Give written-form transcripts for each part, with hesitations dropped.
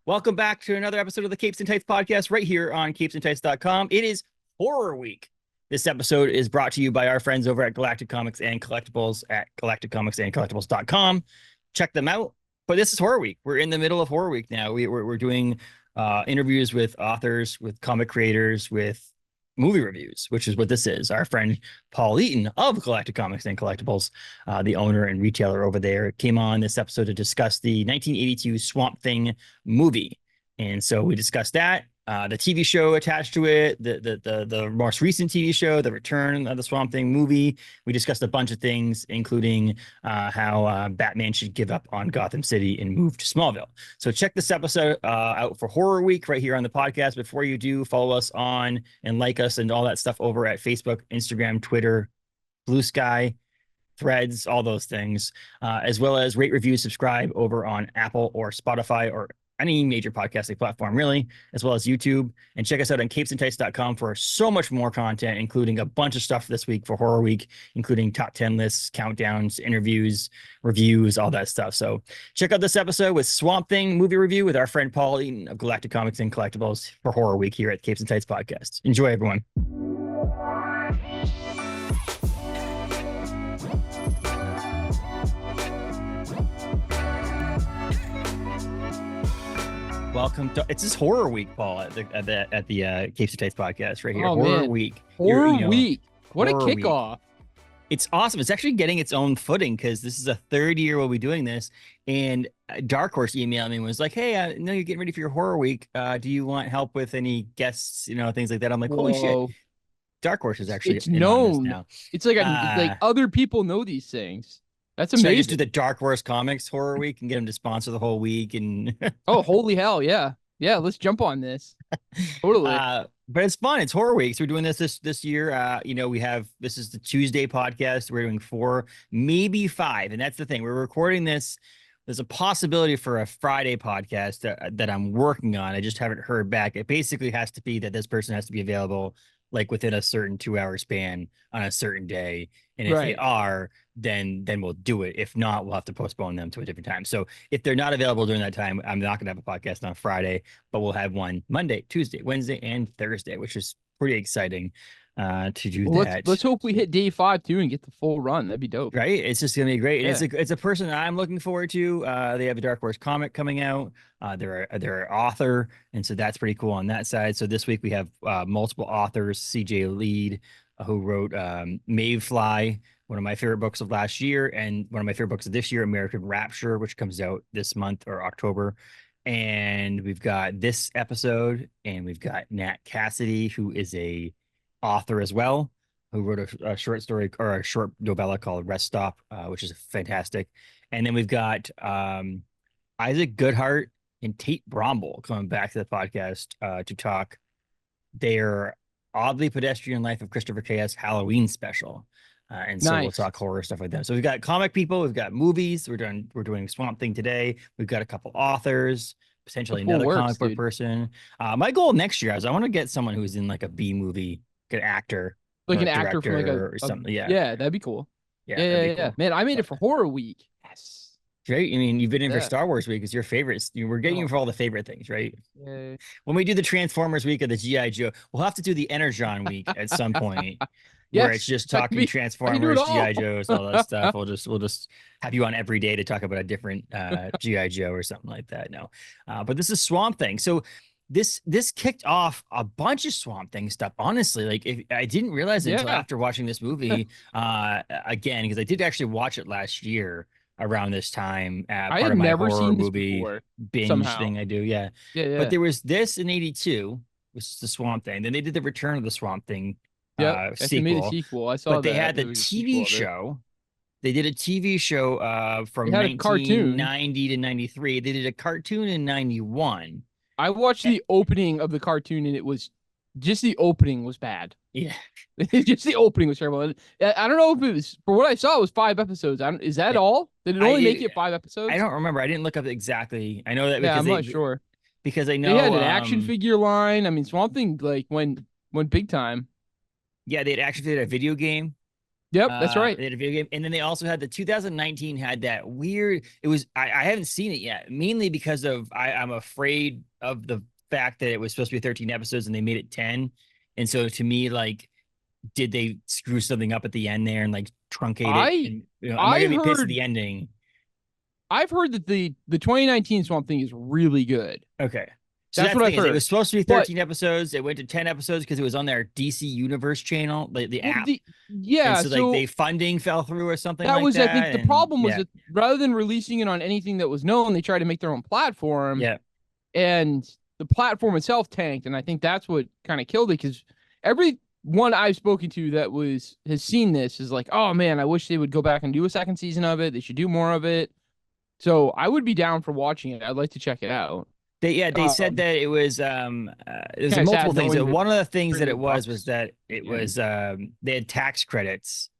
Welcome back to another episode of the Capes and Tights podcast right here on capesandtights.com. It is Horror Week. This episode is brought to you by our friends over at Galactic Comics and Collectibles at galacticcomicsandcollectibles.com. Check them out. But this is Horror Week. We're in the middle of Horror Week now. We're doing interviews with authors, with comic creators, with movie reviews, which is what this is. Our friend Paul Eaton of Galactic Comics and Collectibles, the owner and retailer over there, came on this episode to discuss the 1982 Swamp Thing movie. And so we discussed that, the TV show attached to it, the most recent TV show, the return of the Swamp Thing movie. We discussed a bunch of things, including how Batman should give up on Gotham City and move to Smallville. So check this episode out for Horror Week right here on the podcast. Before you do, follow us on and like us and all that stuff over at Facebook, Instagram, Twitter, Blue Sky, Threads, all those things, as well as rate, review, subscribe over on Apple or Spotify or any major podcasting platform, really, as well as YouTube. And check us out on capesandtights.com for so much more content, including a bunch of stuff this week for Horror Week, including top 10 lists, countdowns, interviews, reviews, all that stuff. So check out this episode with Swamp Thing movie review with our friend Paul Eaton of Galactic Comics and Collectibles for Horror Week here at Capes and Tights Podcast. Enjoy, everyone. Welcome to it's this Horror Week, Paul, at the Capes and Tights podcast right here. Oh, Horror man. Week. Horror Week. What Horror a kickoff. Week. It's awesome. It's actually getting its own footing because this is a third year we'll be doing this. And Dark Horse emailed me and was like, hey, I know you're getting ready for your Horror Week. Do you want help with any guests, things like that? I'm like, holy shit. Dark Horse is actually it's known now. It's like like other people know these things. That's amazing. So I just do the Dark Horse Comics Horror Week and get them to sponsor the whole week. And oh, holy hell, yeah. Yeah, let's jump on this. Totally. But it's fun. It's Horror Week. So we're doing this year. This is the Tuesday podcast. We're doing 4, maybe 5. And that's the thing. We're recording this. There's a possibility for a Friday podcast that I'm working on. I just haven't heard back. It basically has to be that this person has to be available like within a certain 2-hour span on a certain day. And if they are, then we'll do it. If not, we'll have to postpone them to a different time. So if they're not available during that time, I'm not going to have a podcast on Friday, but we'll have one Monday, Tuesday, Wednesday, and Thursday, which is pretty exciting to do that. Let's hope we hit day 5 too and get the full run. That'd be dope. Right? It's just going to be great. Yeah. It's a person I'm looking forward to. They have a Dark Horse comic coming out. They're an author, and so that's pretty cool on that side. So this week we have multiple authors. CJ Lead, who wrote Mayfly, one of my favorite books of last year, and one of my favorite books of this year, American Rapture, which comes out this month or October. And we've got this episode, and we've got Nat Cassidy, who is a author as well, who wrote a short story or a short novella called Rest Stop, which is fantastic. And then we've got Isaac Goodhart and Tate Bromble coming back to the podcast to talk their Oddly Pedestrian Life of Christopher Chaos Halloween special. And so we'll talk horror stuff like that. So we've got comic people, we've got movies, we're doing Swamp Thing today. We've got a couple authors, potentially another comic book person. My goal next year is I want to get someone who's in like a B movie, like an actor, like an actor from like or something. Yeah, that'd be cool. Yeah. Cool. Man, I made it for Horror Week. Yes. Great. I mean, you've been in for Star Wars Week. It's your favorites. We're getting you for all the favorite things, right? Yeah. When we do the Transformers Week of the G.I. Joe, we'll have to do the Energon Week at some point. Where it's just talking Transformers, G.I. Joes, all that stuff. We'll just have you on every day to talk about a different G.I. Joe or something like that. No, but this is Swamp Thing. So this kicked off a bunch of Swamp Thing stuff. Honestly, like I didn't realize it until after watching this movie again, because I did actually watch it last year around this time. I had never seen this movie binge thing I do. Yeah. But there was this in '82, which is the Swamp Thing. Then they did the Return of the Swamp Thing. They made a sequel. I saw but they had the TV show. They did a TV show from 1990 to 93. They did a cartoon in 91. I watched the opening of the cartoon, and it was just the opening was bad. Yeah. Just the opening was terrible. I don't know if it was, for what I saw, it was 5 episodes. Is that all? Did it only make it 5 episodes? I don't remember. I didn't look up exactly. I know that because I'm not sure. Because I know they had an action figure line. I mean, Swamp Thing like went big time. Yeah, they had a video game. Yep, that's right. They had a video game, and then they also had the 2019 had that weird. It was I haven't seen it yet, mainly because of I'm afraid of the fact that it was supposed to be 13 episodes and they made it 10, and so to me, like, did they screw something up at the end there and like truncate it? And am I gonna be pissed at the ending? I've heard that the 2019 Swamp Thing is really good. Okay. So that's what I've heard. It was supposed to be 13 episodes. It went to 10 episodes because it was on their DC Universe channel, the app. Yeah. And so like the funding fell through or something that like was, that. I think the problem was that rather than releasing it on anything that was known, they tried to make their own platform. Yeah. And the platform itself tanked. And I think that's what kind of killed it, because everyone I've spoken to that has seen this is like, oh man, I wish they would go back and do a second season of it. They should do more of it. So I would be down for watching it. I'd like to check it out. They said that it was there's multiple things. One of the things that it was that it was they had tax credits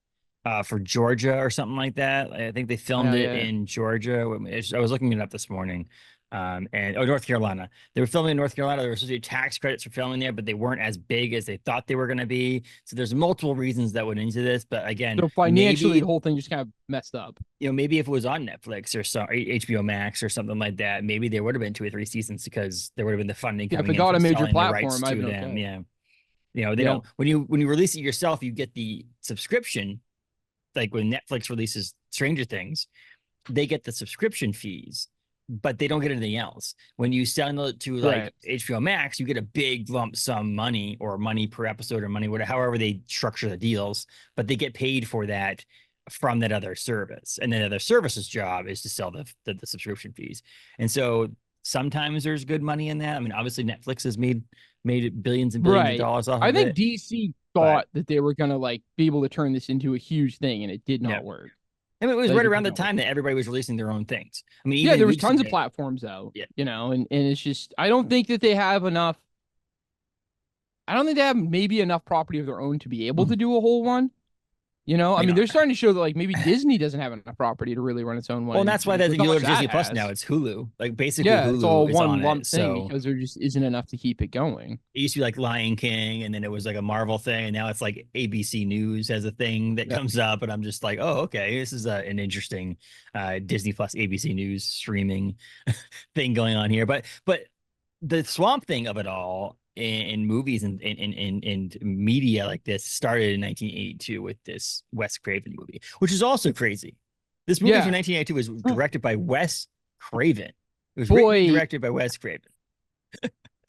for Georgia or something like that. I think they filmed it in Georgia. I was looking it up this morning. North Carolina. They were filming in North Carolina. There were supposed to be tax credits for filming there, but they weren't as big as they thought they were going to be. So there's multiple reasons that went into this. But again, so financially, the whole thing just kind of messed up. Maybe if it was on Netflix or HBO Max or something like that, maybe there would have been 2 or 3 seasons because there would have been the funding coming if it got a major platform, to them. Yeah. They don't when you release it yourself, you get the subscription. Like when Netflix releases Stranger Things, they get the subscription fees, but they don't get anything else. When you sell it to like HBO Max, you get a big lump sum money or money per episode or money, whatever, however they structure the deals, but they get paid for that from that other service. And then the other service's job is to sell the subscription fees. And so sometimes there's good money in that. I mean, obviously Netflix has made billions and billions of dollars off of it. I think DC thought that they were going to like be able to turn this into a huge thing, and it did not work. I mean, it was right around the time that everybody was releasing their own things. I mean, there was tons of platforms out, and it's just, I don't think that they have enough. I don't think they have maybe enough property of their own to be able to do a whole one. I mean, they're starting to show that like maybe Disney doesn't have enough property to really run its own one. Well, and that's why you go to Disney Plus now. It's Hulu. Like basically, Hulu it's all is one on lump it, thing because there just isn't enough to keep it going. It used to be like Lion King, and then it was like a Marvel thing, and now it's like ABC News as a thing that comes up, and I'm just like, oh, okay, this is an interesting Disney Plus ABC News streaming thing going on here. But the Swamp Thing of it all in movies and media like this started in 1982 with this Wes Craven movie, which is also crazy. This movie from 1982 was directed by Wes Craven. It was written and directed by Wes Craven.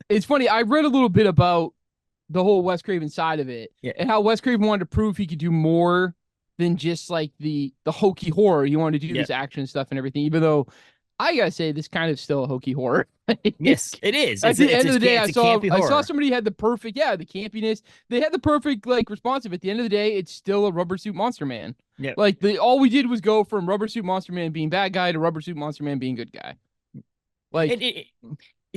It's funny. I read a little bit about the whole Wes Craven side of it and how Wes Craven wanted to prove he could do more than just like the hokey horror. He wanted to do this action stuff and everything, even though I gotta say, this kind of still a hokey horror. Yes, it is. At the end of the day, I saw somebody had the perfect, the campiness. They had the perfect like response. At the end of the day, it's still a Rubber Suit Monster Man. Yeah. Like all we did was go from Rubber Suit Monster Man being bad guy to Rubber Suit Monster Man being good guy. Like,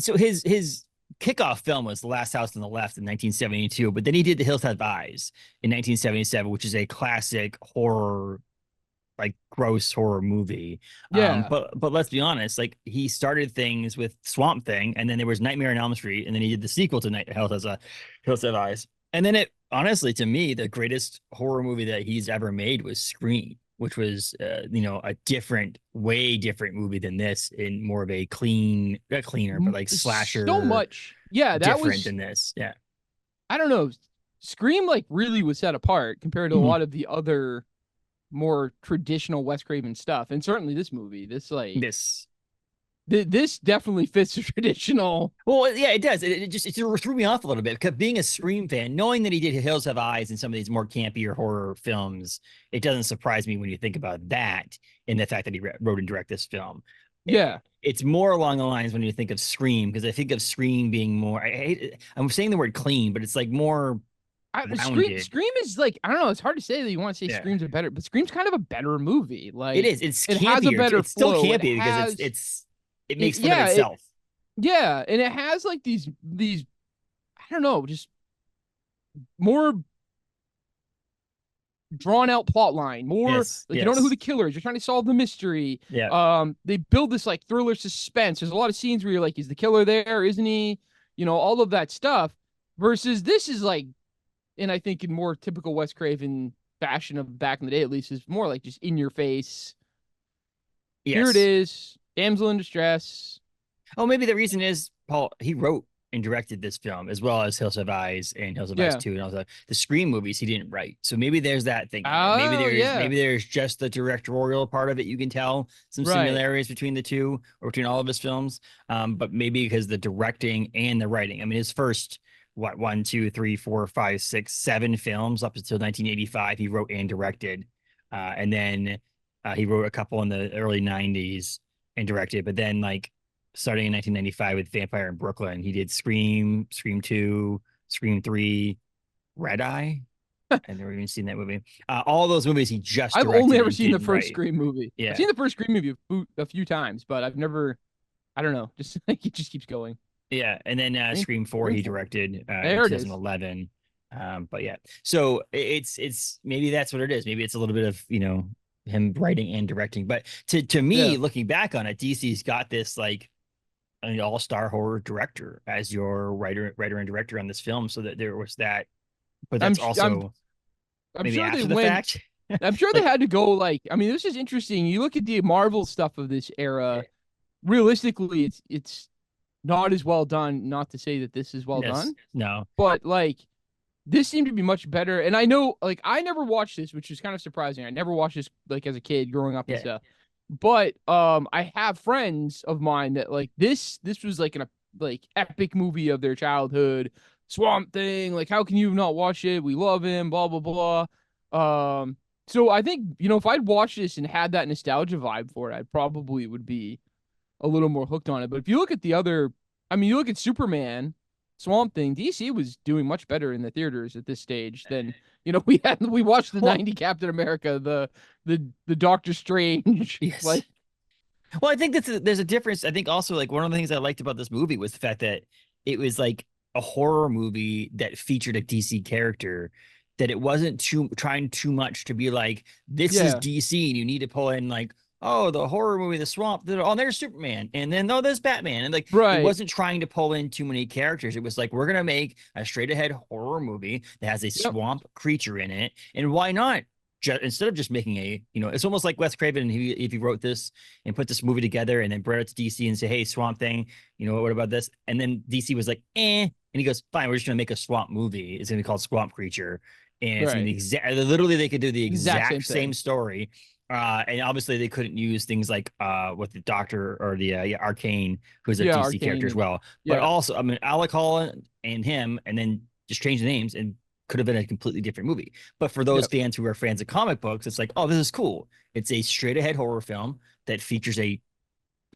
so his kickoff film was The Last House on the Left in 1972, but then he did The Hills Have Eyes in 1977, which is a classic horror, like gross horror movie. But let's be honest, like he started things with Swamp Thing, and then there was Nightmare on Elm Street, and then he did the sequel to Hills Have Eyes. And then it honestly, to me, the greatest horror movie that he's ever made was Scream, which was a way different movie than this, in more of a cleaner, but like slasher. So much. Yeah, that different was than this. Yeah. I don't know. Scream like really was set apart compared to a lot of the other more traditional Wes Craven stuff, and certainly this movie, this definitely fits the traditional. Well, yeah, it does. It just threw me off a little bit, because being a Scream fan, knowing that he did Hills Have Eyes and some of these more campier horror films, it doesn't surprise me when you think about that and the fact that he wrote and directed this film. It's more along the lines when you think of Scream, because I think of Scream being more. I'm saying the word clean, but it's like more. Scream is like, I don't know. It's hard to say that you want to say Scream's better, but Scream's kind of a better movie. Like it is. It has a better. It's still campy because it makes fun of itself. And it has like these. I don't know, just more drawn out plot line. More you don't know who the killer is. You're trying to solve the mystery. They build this like thriller suspense. There's a lot of scenes where you're like, is the killer there? Isn't he? All of that stuff. Versus this is like. And I think in more typical Wes Craven fashion of back in the day, at least, is more like just in your face. Yes. Here it is, damsel in distress. Oh, maybe the reason is Paul, he wrote and directed this film as well as Hills Have Eyes and Hills Have Eyes 2 and all the Scream movies he didn't write. So maybe there's that thing. Maybe there's just the directorial part of it. You can tell some similarities between the two or between all of his films. But maybe because the directing and the writing. I mean, his first 1, 2, 3, 4, 5, 6, 7 films up until 1985, he wrote and directed. And then he wrote a couple in the early 90s and directed, but then like starting in 1995 with Vampire in Brooklyn, he did Scream, Scream 2, Scream 3, Red Eye. I've never even seen that movie. All those movies he just I've only ever seen the first write. Scream movie. Yeah. I've seen the first Scream movie a few times, but I've never, I don't know, just like it just keeps going. Yeah, and then Scream 4 he directed in there 2011. But yeah, so it's maybe that's what it is. Maybe it's a little bit of, you know, him writing and directing. But to me, looking back on it, DC's got this like an all-star horror director as your writer and director on this film, so that there was that. But that's I'm maybe sure after the fact. I'm sure they had to go like, I mean, this is interesting. You look at the Marvel stuff of this era. Realistically, it's not as well done. Not to say that this is well done. No, but like this seemed to be much better. And I know, like, I never watched this, which is kind of surprising. I never watched this like as a kid growing up and stuff. But I have friends of mine that like this was like an like epic movie of their childhood. Swamp Thing, like how can you not watch it? We love him, blah blah blah. So I think, you know, if I'd watched this and had that nostalgia vibe for it, I probably would be a little more hooked on it. But if you look at the other, I mean, you look at Superman, Swamp Thing, DC was doing much better in the theaters at this stage than, you know, we watched the 90 Captain America, the Doctor Strange. Yes. Like, well, I think there's a difference. I think also like one of the things I liked about this movie was the fact that it was like a horror movie that featured a DC character, that it wasn't trying too much to be like, this is DC and you need to pull in like, oh, the horror movie, The Swamp, oh, there's Superman, and then, oh, there's Batman. And like, it wasn't trying to pull in too many characters. It was like, we're going to make a straight ahead horror movie that has a swamp creature in it. And why not? Instead of just making a, you know, it's almost like Wes Craven, if he wrote this and put this movie together and then brought it to DC and say, hey, Swamp Thing, you know, what about this? And then DC was like, and he goes, fine, we're just going to make a swamp movie. It's going to be called Swamp Creature. And it's literally they could do the exact same story. And obviously they couldn't use things like with the Doctor or the Arcane, who's a DC Arcane character as well. But also, I mean, Alec Holland and him, and then just change the names and could have been a completely different movie. But for those fans who are fans of comic books, it's like, oh, this is cool. It's a straight ahead horror film that features a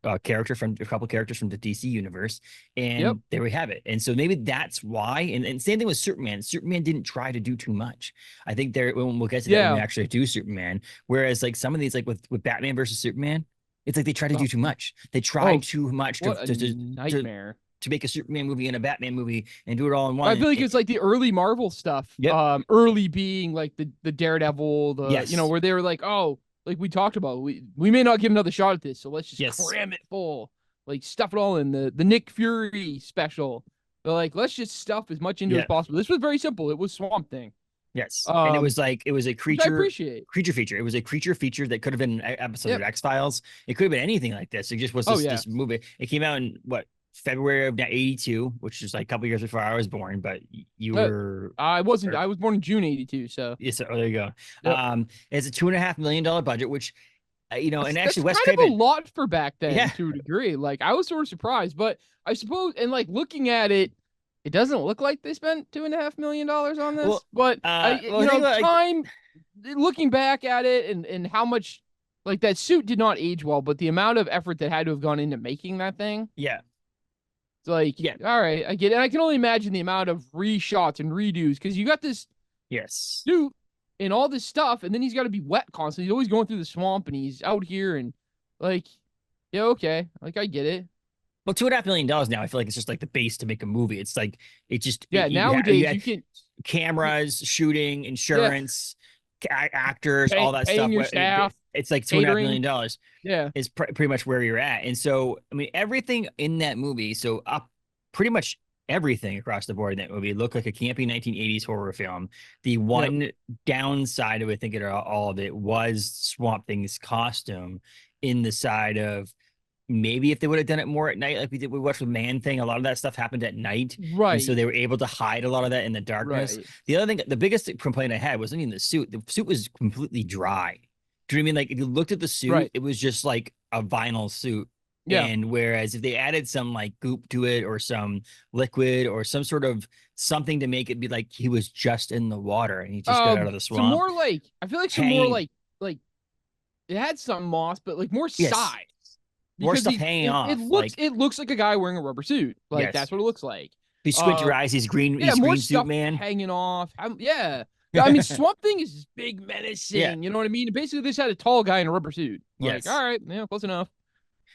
couple characters from the DC universe, and there we have it. And so maybe that's why. And same thing with Superman. Superman didn't try to do too much. I think when we'll get to that when we actually do Superman. Whereas like some of these, like with Batman versus Superman, it's like they try to do too much. They try too much to nightmare. To make a Superman movie and a Batman movie and do it all in one. I feel like it's like the early Marvel stuff. Early being like the Daredevil, you know, where they were like, oh, like we talked about, we may not give another shot at this, so let's just cram it full, like stuff it all in the Nick Fury special. They're like, let's just stuff as much into as possible. This was very simple. It was Swamp Thing. Yes, and it was a creature feature. It was a creature feature that could have been an episode of X-Files. It could have been anything like this. It just was this movie. It came out in February of 82, which is like a couple years before I was born, but you were. I wasn't. I was born in June 82. So yes, there you go. Yep. It's a $2.5 million budget, which you know, and actually Wes Craven, kind of a lot for back then to a degree. Like I was sort of surprised, but I suppose, and like looking at it, it doesn't look like they spent $2.5 million on this. Well, but looking back at it and how much, like that suit did not age well, but the amount of effort that had to have gone into making that thing. Yeah. Like, all right, I get it. And I can only imagine the amount of reshots and redos because you got this suit and all this stuff, and then he's got to be wet constantly. He's always going through the swamp, and he's out here, and like, okay, like I get it. Well, $2.5 million now, I feel like it's just like the base to make a movie. It's like it just nowadays you can cameras, shooting, insurance, actors, all that paying stuff. Your staff. It's like $2.5 million. Yeah, is pretty much where you're at. And so, I mean, everything in that movie. So pretty much everything across the board in that movie. It looked like a campy 1980s horror film. The Yep. one downside of, I think, all of it was Swamp Thing's costume in the side of maybe if they would have done it more at night, like we watched with Man Thing, a lot of that stuff happened at night. And so Right. they were able to hide a lot of that in the darkness. Right. The other thing, the biggest complaint I had wasn't even the suit. The suit was completely dry. Do you know what I mean? Like if you looked at the suit, Right. it was just like a vinyl suit. Yeah. And whereas if they added some like goop to it or some liquid or some sort of something to make it be like he was just in the water and he just got out of the Some swamp. more like I feel like some more Hanging, like it had some moss, but like more yes, size. more Because stuff hanging off. Like, it looks like a guy wearing a rubber suit. Like yes, that's what it looks like. if you squint your eyes, Yeah, he's more green suit stuff man. hanging off. Yeah. I mean, Swamp Thing is this big menacing. Yeah. You know what I mean? Basically, they just had a tall guy in a rubber suit. Like, Yes. all right, yeah, close enough.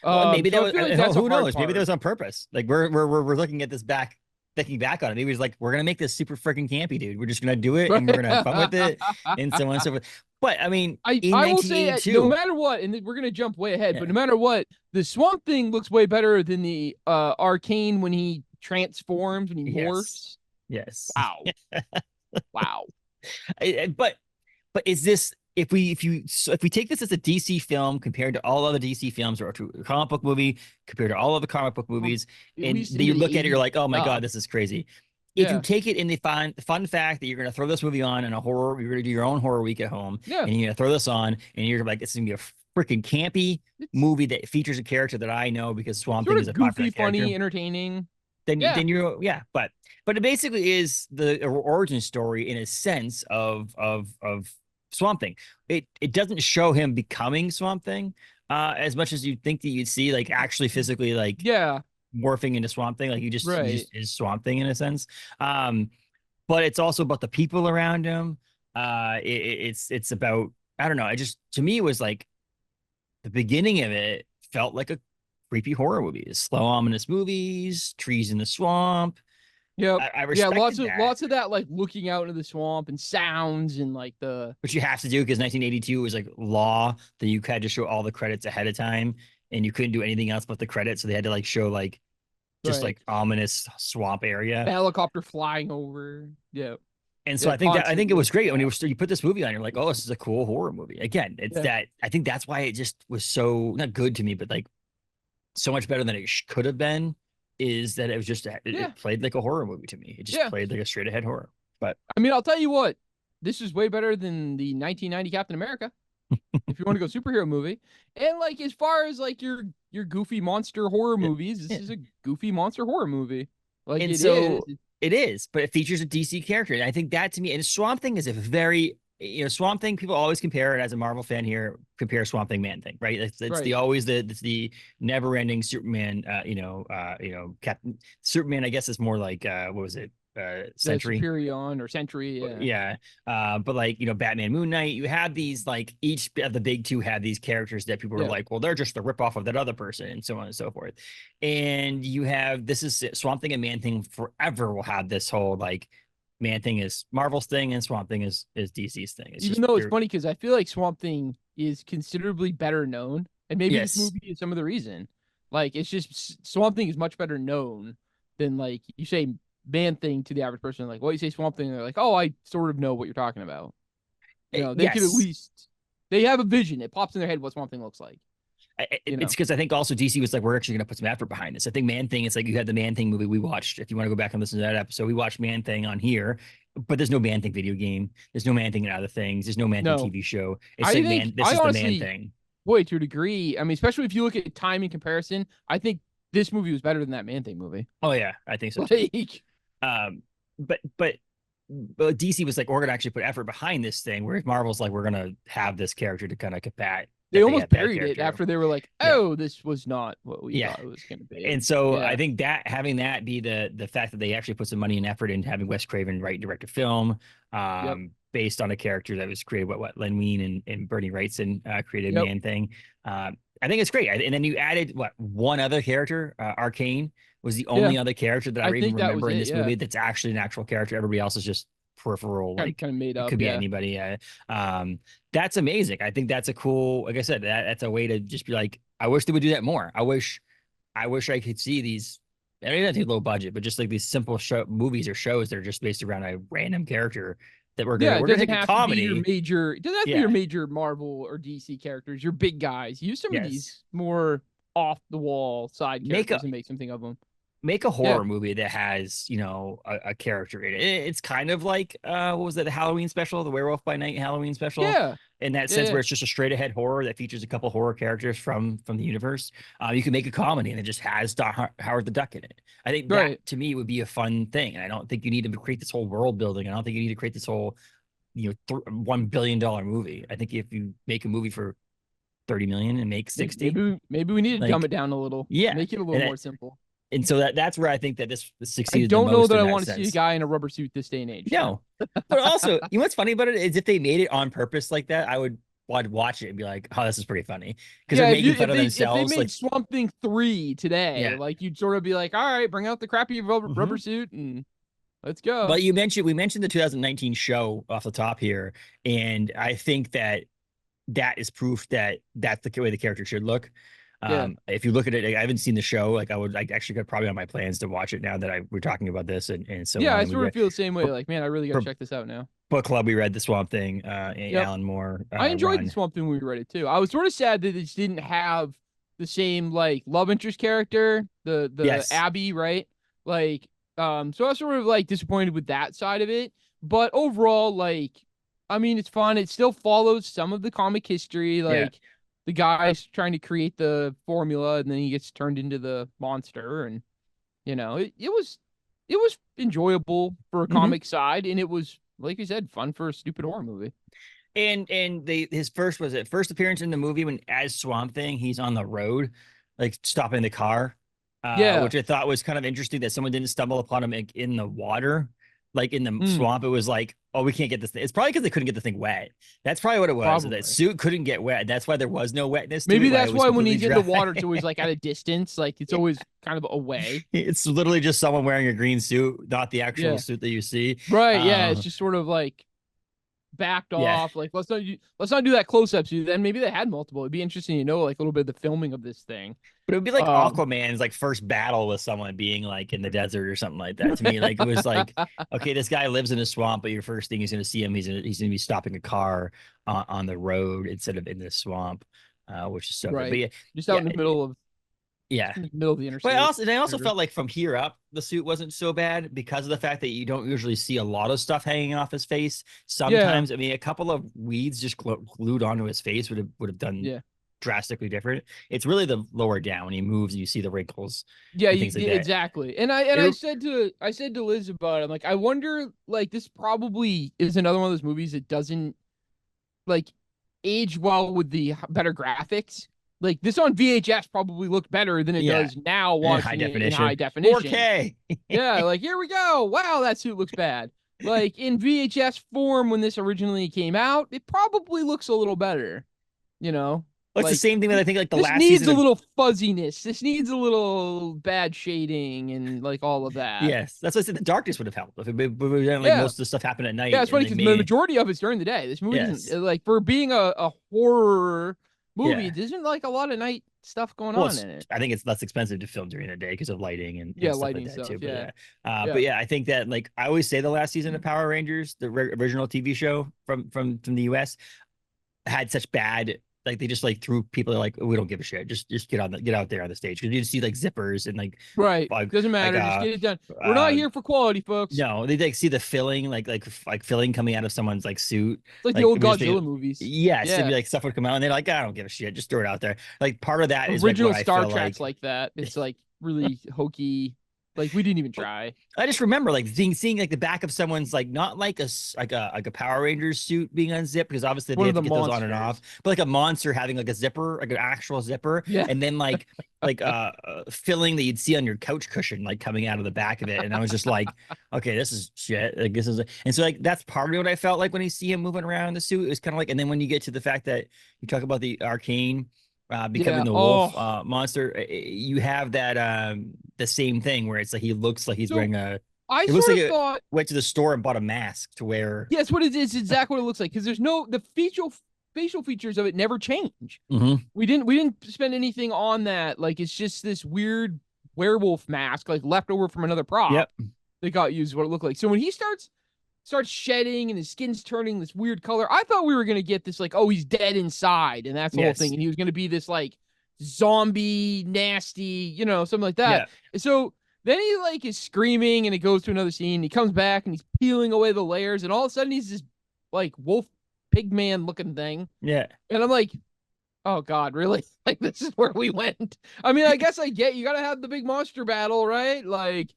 Well, maybe so that I was, feel like that's a who hard knows? Maybe part. that was on purpose. Like we're looking at this back, thinking back on it. Maybe it's like, we're going to make this super freaking campy, dude. We're just going to do it and we're going to have fun with it and so on and so forth. But I mean, in I will say no 1982, matter what, and we're gonna jump way ahead, yeah, but no matter what, the Swamp Thing looks way better than the Arcane when he transforms, when he morphs. yes. Wow. Wow. But is this, if we take this as a DC film compared to all other DC films, or to a comic book movie compared to all other comic book movies, At and least in you the look at it, you're like, oh my 80s. god, this is crazy. If you Yeah. take it in the fun fact that you're going to throw this movie on in a horror, you're going to do your own horror week at home, Yeah. and you're going to throw this on, and you're like, it's going to be a freaking campy movie that features a character that I know because Swamp Thing is a popular goofy, funny, character. entertaining. Then Yeah. you're, yeah, but it basically is the origin story in a sense of Swamp Thing. It doesn't show him becoming Swamp Thing as much as you'd think that you'd see, like, actually physically, like, Yeah. morphing into Swamp Thing. Like, he just is Swamp Thing in a sense. But it's also about the people around him. It's about, I don't know. To me, it was like the beginning of it felt like a creepy horror movie. Slow, ominous movies, trees in the swamp. Yep. I respected lots of that, like looking out into the swamp and sounds and like the. Which you have to do because 1982 was like law that you had to show all the credits ahead of time, and you couldn't do anything else but the credits. So they had to like show like just like ominous swamp area, a helicopter flying over. Yeah. And so I think it was great when you put this movie on. You're like, oh, this is a cool horror movie. Again, it's that I think that's why it just was so not good to me, but like so much better than it could have been. Is that it was just it played like a horror movie to me. It just played like a straight ahead horror. But I mean, I'll tell you what, this is way better than the 1990 Captain America. If you want to go superhero movie, and like as far as like your goofy monster horror movies, this is a goofy monster horror movie. Like and it is, but it features a DC character. And I think that to me, and Swamp Thing is a very, Swamp Thing, people always compare it, as a Marvel fan here, compare Swamp Thing Man Thing, right? It's the never ending Superman, Captain Superman, I guess is more like, what was it? Sentry. Superion or Sentry. Yeah. But like, Batman, Moon Knight, you have these, like, each of the big two have these characters that people are like, well, they're just the ripoff of that other person, and so on and so forth. And you have, this is Swamp Thing and Man Thing forever will have this whole, like, Man Thing is Marvel's thing and Swamp Thing is DC's thing. Even though it's funny because I feel like Swamp Thing is considerably better known, and maybe this movie is some of the reason. Like, it's just Swamp Thing is much better known than, like, you say Man Thing to the average person. Like, well, you say Swamp Thing, they're like, oh, I sort of know what you're talking about. They could at least, they have a vision. It pops in their head what Swamp Thing looks like. It's because I think also DC was like, we're actually going to put some effort behind this. I think Man Thing, it's like you had the Man Thing movie we watched. If you want to go back and listen to that episode, we watched Man Thing on here, but there's no Man Thing video game. There's no Man Thing in other things. There's no Man Thing TV show. It's like, this is the Man Thing. Boy, to a degree, I mean, especially if you look at time in comparison, I think this movie was better than that Man Thing movie. Oh yeah, I think so too. But DC was like, we're gonna actually put effort behind this thing, whereas Marvel's like, we're gonna have this character to kind of combat. They almost buried it after they were like, oh, this was not what we thought it was gonna be. And so I think that having that be the fact that they actually put some money and effort into having Wes Craven write and direct a film based on a character that was created what Len Wein and Bernie Wrightson created Man Thing. I think it's great. And then you added one other character, Arcane was the only other character that I even remember in this movie that's actually an actual character. Everybody else is just peripheral, like kind of made up. Could be anybody. That's amazing. I think that's a cool, like I said, that's a way to just be like, I wish they would do that more. I wish I could see these I mean, not too low budget, but just like these simple movies or shows that are just based around a random character that we're Yeah, it gonna doesn't make a have to be your comedy. major. It doesn't have to be Yeah. your major Marvel or DC characters. Your big guys. Use some of Yes. these more off the wall side Make characters and make something of them. a Yeah, horror movie that has, you know, a character in it. It's kind of like what was it, the Halloween special, the Werewolf by Night Halloween special, yeah, in that sense yeah, where it's just a straight ahead horror that features a couple horror characters from the universe. You can make a comedy and it just has Howard the Duck in it. I think that right. to me would be a fun thing. And I don't think you need to create this whole world building. I don't think you need to create this whole, you know, $1 billion movie. I think if you make a movie for 30 million and make 60, Maybe we need to like, dumb it down a little. yeah, Make it a little more simple. and so that's where I think that this I succeeded. don't the know most that in I that want to see a sense. guy in a rubber suit this day and age. No, but also, you know what's funny about it is if they made it on purpose like that, I'd watch it and be like, oh, this is pretty funny, because Yeah, they're making fun of if themselves. they made Like, Swamp Thing 3 today, yeah. like you'd sort of be like, all right, bring out the crappy rubber Mhm. suit and let's go. But we mentioned the 2019 show off the top here, and I think that is proof that that's the way the character should look. Yeah. If you look at it, I haven't seen the show. Like, I would like actually got probably on my plans to watch it now that we're talking about this, and so Yeah, on. I And we sort of read feel the same way. Like, man, I really got for- to check this out now. book club. We read the Swamp Thing, Yep. Alan Moore. I enjoyed run. the Swamp Thing when we read it too. I was sort of sad that it just didn't have the same like love interest character, the Yes. Abby, right? Like, so I was sort of like disappointed with that side of it. But overall, like, I mean, it's fun. It still follows some of the comic history, like the guy's trying to create the formula, and then he gets turned into the monster, and you know, it was enjoyable for a comic side, and it was, like you said, fun for a stupid horror movie. And his first appearance in the movie when as Swamp Thing, he's on the road, like stopping the car. Which I thought was kind of interesting that someone didn't stumble upon him in the water, like in the swamp. It was like, oh, we can't get this thing. It's probably because they couldn't get the thing wet. That's probably what it was. Probably. That suit couldn't get wet. That's why there was no wetness. Maybe to it, that's why when he's in the dry. water, it's always like at a distance, like it's always kind of away. It's literally just someone wearing a green suit, not the actual suit that you see. Right? Yeah, it's just sort of like backed off. Like let's not do that close up. So then maybe they had multiple. It'd be interesting to know like a little bit of the filming of this thing. But it would be like Aquaman's like first battle with someone being like in the desert or something like that. To me, like it was like, okay, this guy lives in a swamp, but your first thing he's going to see him, he's going to be stopping a car on the road instead of in the swamp, which is so right. But yeah, just out in the middle of middle of the interstate. But I also felt like from here up, the suit wasn't so bad because of the fact that you don't usually see a lot of stuff hanging off his face. Sometimes, I mean, a couple of weeds just glued onto his face would have done drastically different. It's really the lower down when he moves and you see the wrinkles. Yeah, like exactly. And I said to Liz about it, I'm like, I wonder, like, this probably is another one of those movies that doesn't like age well with the better graphics. Like this on VHS probably looked better than it does now watching it in high definition. 4K. Yeah, like here we go. Wow, that suit looks bad. Like in VHS form when this originally came out, it probably looks a little better. You know? Well, it's like, the same thing that I think like the this last needs season a little fuzziness. This needs a little bad shading and like all of that. Yes, that's what I said. The darkness would have helped if most of the stuff happened at night. Yeah, it's funny because the majority of it's during the day. This movie isn't like for being a horror movie. It isn't like a lot of night stuff going on in it. I think it's less expensive to film during the day because of lighting and lighting stuff like that stuff, too. But I think that like I always say the last season of Power Rangers, the original TV show from the US, had such bad. Like they just like threw people like we don't give a shit. Just get out there on the stage because you see like zippers and like doesn't matter. Just get it done. We're not here for quality, folks. No, they like see the filling like filling coming out of someone's like suit. It's like the old Godzilla movies. Yes, it'd be like stuff would come out and they're like, I don't give a shit. Just throw it out there. Like part of that is original like Star Treks like that. It's like really hokey. Like we didn't even try. I just remember like seeing like the back of someone's like not like a Power Rangers suit being unzipped because obviously they have to get those on and off, but like a monster having like a zipper, like an actual zipper, and then like filling that you'd see on your couch cushion like coming out of the back of it, and I was just like, okay, this is shit. Like this is, and so like that's part of what I felt like when you see him moving around in the suit. It was kind of like, and then when you get to the fact that you talk about the Arcane. Becoming the wolf monster, you have that the same thing where it's like he looks like he's wearing a. I sort of thought went to the store and bought a mask to wear. Yes, what it is exactly what it looks like because there's the facial features of it never change. Mm-hmm. We didn't spend anything on that. Like it's just this weird werewolf mask, like left over from another prop. Yep. That got used, what it looked like. So when he starts shedding and his skin's turning this weird color, I thought we were gonna get this like, oh, he's dead inside, and that's the whole thing, and he was gonna be this like zombie, nasty, something like that. Yeah. So then he like is screaming, and it goes to another scene. He comes back and he's peeling away the layers, and all of a sudden he's this like wolf pigman looking thing. Yeah. And I'm like, oh God, really? Like, this is where we went. I mean, I guess I get you gotta have the big monster battle, right? Like,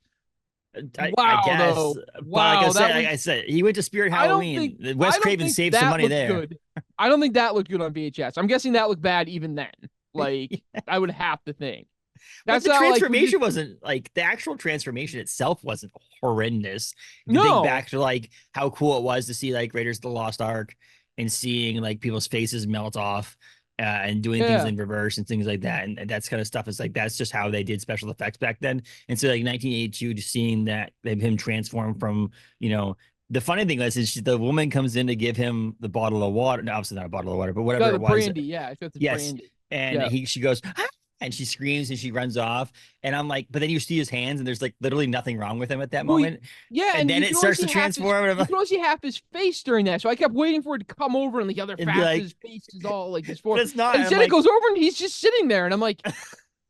I guess. Though. Wow. Like I said, he went to Spirit Halloween. Wes Craven saved some money there. Good. I don't think that looked good on VHS. I'm guessing that looked bad even then. Like, I would have to think. That's the transformation wasn't like the actual transformation itself wasn't horrendous. No. Think back to like how cool it was to see like Raiders of the Lost Ark and seeing like people's faces melt off. And doing things in reverse and things like that, and that's kind of stuff is like that's just how they did special effects back then. And so like 1982, just seeing that him transform from the funny thing was is the woman comes in to give him the bottle of water. No, obviously not a bottle of water, but whatever it was. Brandy, yeah, it's got the brandy. And she goes. Ah! And she screams and she runs off. And I'm like, but then you see his hands and there's like literally nothing wrong with him at that moment. Yeah. And then it starts to transform. You can only see half his face during that. So I kept waiting for it to come over and the other his face is all like this form. It's not. And instead it goes over and he's just sitting there. And I'm like,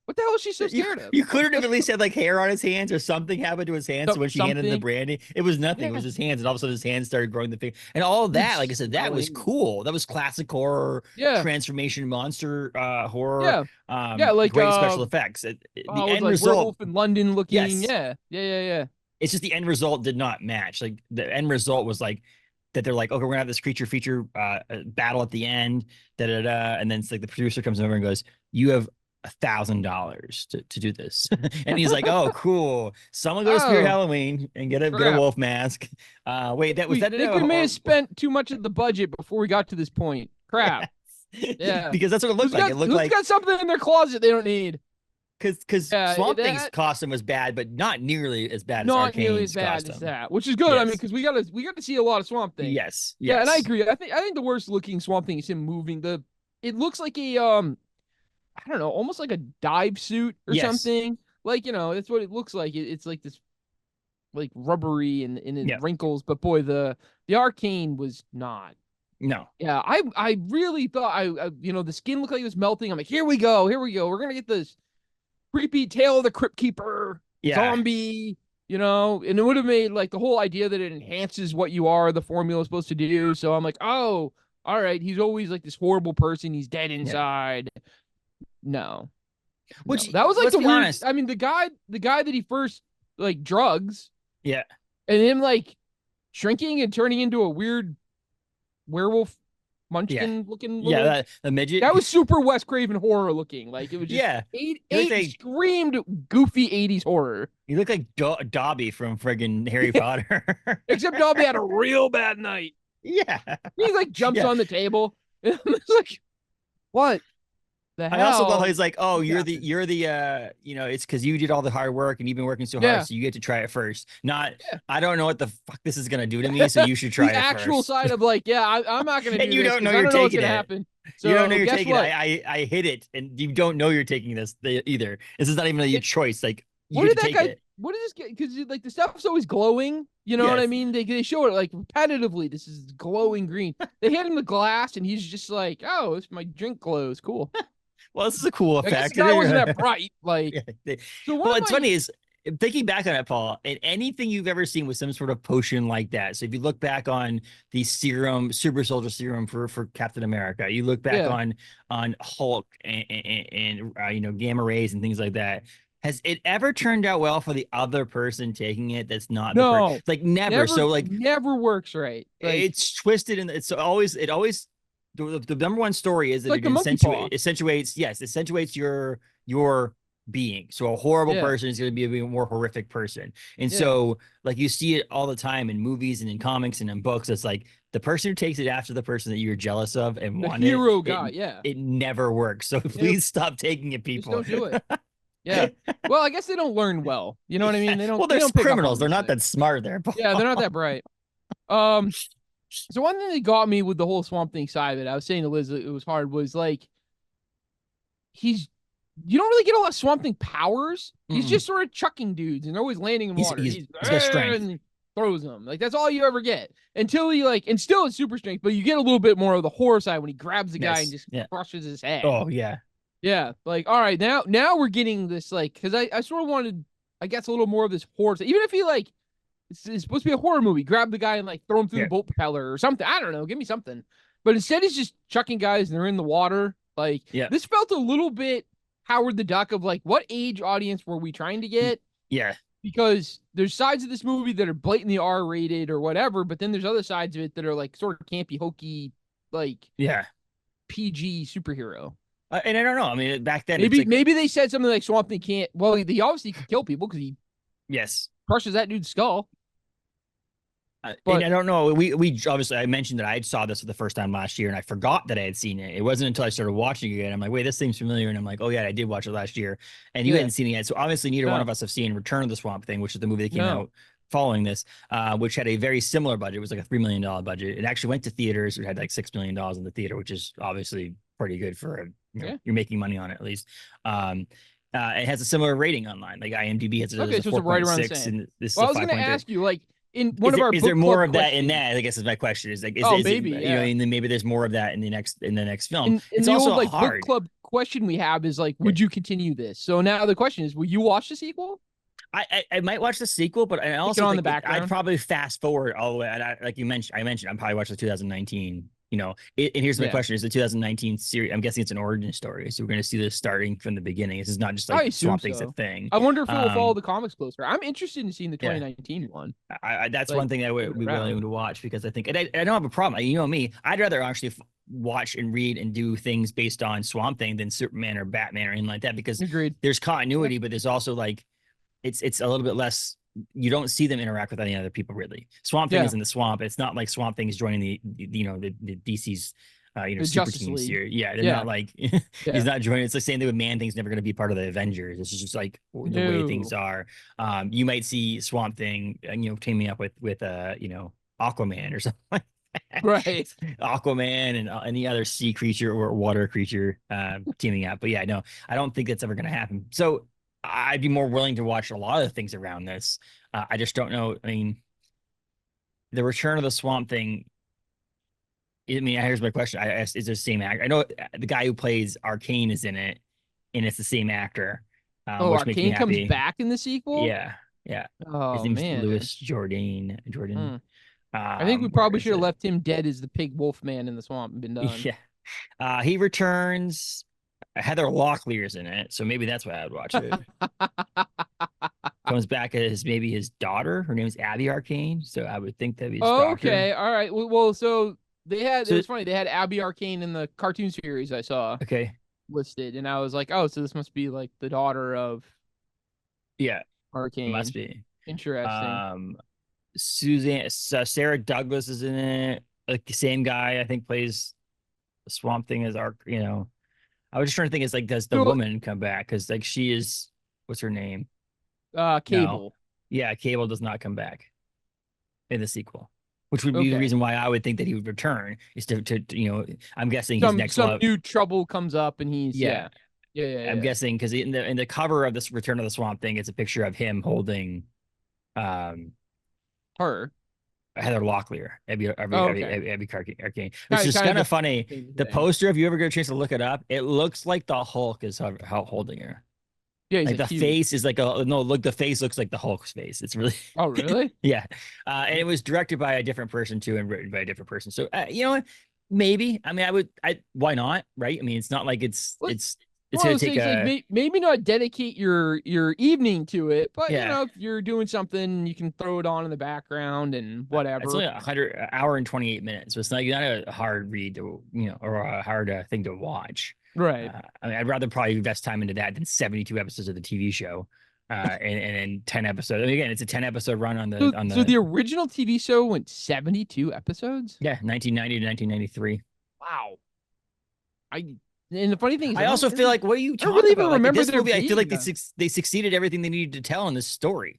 what the hell is she so scared of? You couldn't have at least had like hair on his hands or something happened to his hands. So when she handed him the brandy, it was nothing. It was his hands. And all of a sudden his hands started growing the finger. And all of that, like I said, that was cool. That was classic horror, transformation monster horror. Like great special effects. The end result. Werewolf in London looking. Yes. Yeah. It's just the end result did not match. Like the end result was like that they're like, okay, we're gonna have this creature feature battle at the end, and then it's like the producer comes over and goes, you have $1,000 to do this. And he's like, oh, cool. Someone go to Spirit Halloween and get a wolf mask. Wait, that was that. I think we may have spent too much of the budget before we got to this point. Crap. Yeah. Because that's what it looked like. It looked who's like got something in their closet they don't need. Because Swamp Thing's costume was bad, but not nearly as bad as Arcane's Not nearly as bad as that, which is good. Yes. I mean, because we got to see a lot of Swamp Thing. Yes. Yeah, and I agree. I think the worst looking Swamp Thing is him moving. It looks like a I don't know, almost like a dive suit or something. Like, that's what it looks like. It's like this, like rubbery and it wrinkles. But boy, the Arcane was not. No. Yeah, I really thought the skin looked like it was melting. I'm like, here we go. We're gonna get this creepy Tale of the Crypt Keeper zombie. And it would have made like the whole idea that it enhances what you are, the formula is supposed to do. So I'm like, oh, all right. He's always like this horrible person. He's dead inside. Yeah. No. That was like the weirdest. I mean, the guy that he first like drugs. Yeah. And him like shrinking and turning into a weird werewolf munchkin looking little... the midget. That was super Wes Craven horror looking. Like it was just screamed goofy 80s horror. He looked like Dobby from friggin' Harry Potter. Except Dobby had a real bad night. Yeah. He like jumps on the table. It's like, what? I also love how he's like, oh, you're the it's because you did all the hard work and you've been working so hard, so you get to try it first. Not, I don't know what the fuck this is gonna do to me, so you should try it first. The actual side of like, I'm not gonna. And do you this don't know you're taking it. Happen. So, you don't know you're taking it. I hit it, and you don't know you're taking this either. This is not even your choice. Like, you get to take it. What does this get? Because like the stuff's always glowing. You know what I mean? They show it like repetitively. This is glowing green. They hit him the glass, and he's just like, oh, my drink glows. Cool. Well, this is a cool effect. I wasn't that bright. Like, so what's funny is thinking back on it, Paul, and anything you've ever seen with some sort of potion like that. So if you look back on the serum, super soldier serum for Captain America, you look back on Hulk and gamma rays and things like that. Has it ever turned out well for the other person taking it? That's not like never. So like never works right. Like, it's twisted and it's always. The number one story is that it accentuates your being. So a horrible person is going to be a more horrific person. And so like you see it all the time in movies and in comics and in books. It's like the person who takes it after the person that you're jealous of and want it. Hero guy, it never works. So please stop taking it, people. Just don't do it. Yeah. Well, I guess they don't learn well. You know what I mean? They don't. Well, they're criminals. They're not that smart there. Yeah, they're not that bright. So one thing that got me with the whole Swamp Thing side of it, I was saying to Liz, it was hard, was like, he's you don't really get a lot of Swamp Thing powers. He's Mm-mm. just sort of chucking dudes and always landing in water. He's got strength. And he throws them. Like that's all you ever get until he like, and still it's super strength, but you get a little bit more of the horror side when he grabs the guy and just crushes his head. Oh yeah. Yeah. Like, all right, now we're getting this, like, because I sort of wanted, I guess, a little more of this horror. Even if he like, it's supposed to be a horror movie, grab the guy and like throw him through the boat propeller or something. I don't know. Give me something. But instead, he's just chucking guys and they're in the water. Like, this felt a little bit Howard the Duck of like, what age audience were we trying to get? Yeah. Because there's sides of this movie that are blatantly R-rated or whatever, but then there's other sides of it that are like sort of campy, hokey, like PG superhero. And I don't know. I mean, back then, maybe they said something like Swamp Thing can't. Well, he obviously can kill people because he crushes that dude's skull. But and I don't know. We obviously, I mentioned that I saw this for the first time last year, and I forgot that I had seen it. It wasn't until I started watching it again. I'm like, wait, this seems familiar, and I'm like, oh yeah, I did watch it last year, and you hadn't seen it yet. So obviously, neither one of us have seen Return of the Swamp Thing, which is the movie that came out following this, which had a very similar budget. It was like a $3 million budget. It actually went to theaters. It had like $6 million in the theater, which is obviously pretty good for you're making money on it at least. It has a similar rating online. Like IMDb has a 4.6, and this is I was going to ask you, like, in one of our is there more of that in that? I guess is my question. Is like, maybe you know, and then maybe there's more of that in the next film. And it's the also old, like, hard. book club question we have is like, would you continue this? So now the question is, will you watch the sequel? I might watch the sequel, but I also on the background. I'd probably fast forward all the way. Like you mentioned, I'm probably watching the 2019. You know, and here's my question: is the 2019 series? I'm guessing it's an origin story, so we're going to see this starting from the beginning. This is not just like Swamp Thing's a thing. I wonder if it will follow the comics closer. I'm interested in seeing the 2019 one. That's like, one thing that would be willing to watch because I think, and I don't have a problem. You know me, I'd rather actually watch and read and do things based on Swamp Thing than Superman or Batman or anything like that because there's continuity, but there's also like it's a little bit less. You don't see them interact with any other people really. Swamp Thing is in the swamp. It's not like Swamp Thing is joining the DC's the super team series. Yeah, they're not like he's not joining. It's the same thing with Man Thing's never going to be part of the Avengers. It's just like the way things are. You might see Swamp Thing, teaming up with Aquaman or something like that. Right. Aquaman and any other sea creature or water creature teaming up. But yeah, no, I don't think that's ever going to happen. So I'd be more willing to watch a lot of things around this. I just don't know. I mean, the Return of the Swamp Thing. I mean, here's my question: is it the same actor? I know the guy who plays Arcane is in it, and it's the same actor. Which Arcane comes back in the sequel. Yeah. Oh, his name's Louis Jourdan. I think we probably should have left him dead as the pig wolf man in the swamp and been done. Yeah. He returns. Heather Locklear's in it, so maybe that's why I would watch it. Comes back as maybe his daughter. Her name's Abby Arcane, so I would think that'd be his daughter. Okay, all right. Well, so they had. It was funny. They had Abby Arcane in the cartoon series I saw. Okay. Listed, and I was like, oh, so this must be like the daughter of. Yeah. Arcane. Must be interesting. Sarah Douglas is in it. Like the same guy, I think, plays the Swamp Thing as I was just trying to think, is like, does the woman come back? Because like she is, what's her name? Cable. No. Yeah, Cable does not come back in the sequel, which would be the reason why I would think that he would return. Is to I'm guessing his next some new trouble comes up and he's yeah. I'm guessing because in the cover of this Return of the Swamp Thing, it's a picture of him holding, her. Heather Locklear, Abby Arcane, which is kind of funny. The poster, if you ever get a chance to look it up, it looks like the Hulk is holding her. Yeah, like the face is like the face looks like the Hulk's face. It's really really? Yeah. And it was directed by a different person too, and written by a different person. So you know what? Maybe. I mean, why not? Right? I mean, it's not like it's gonna take like maybe not dedicate your evening to it, but if you're doing something, you can throw it on in the background and whatever. It's only 100 hour and 28 minutes, so it's not a hard read to or a hard thing to watch. Right. I mean, I'd rather probably invest time into that than 72 episodes of the TV show, and 10 episodes. I mean, again, it's a 10 episode run on the. So the original TV show went 72 episodes. Yeah, 1990 to 1993. Wow. And the funny thing is, I also feel like, what are you talking I really about? Even remember this movie, I feel like they succeeded everything they needed to tell in this story.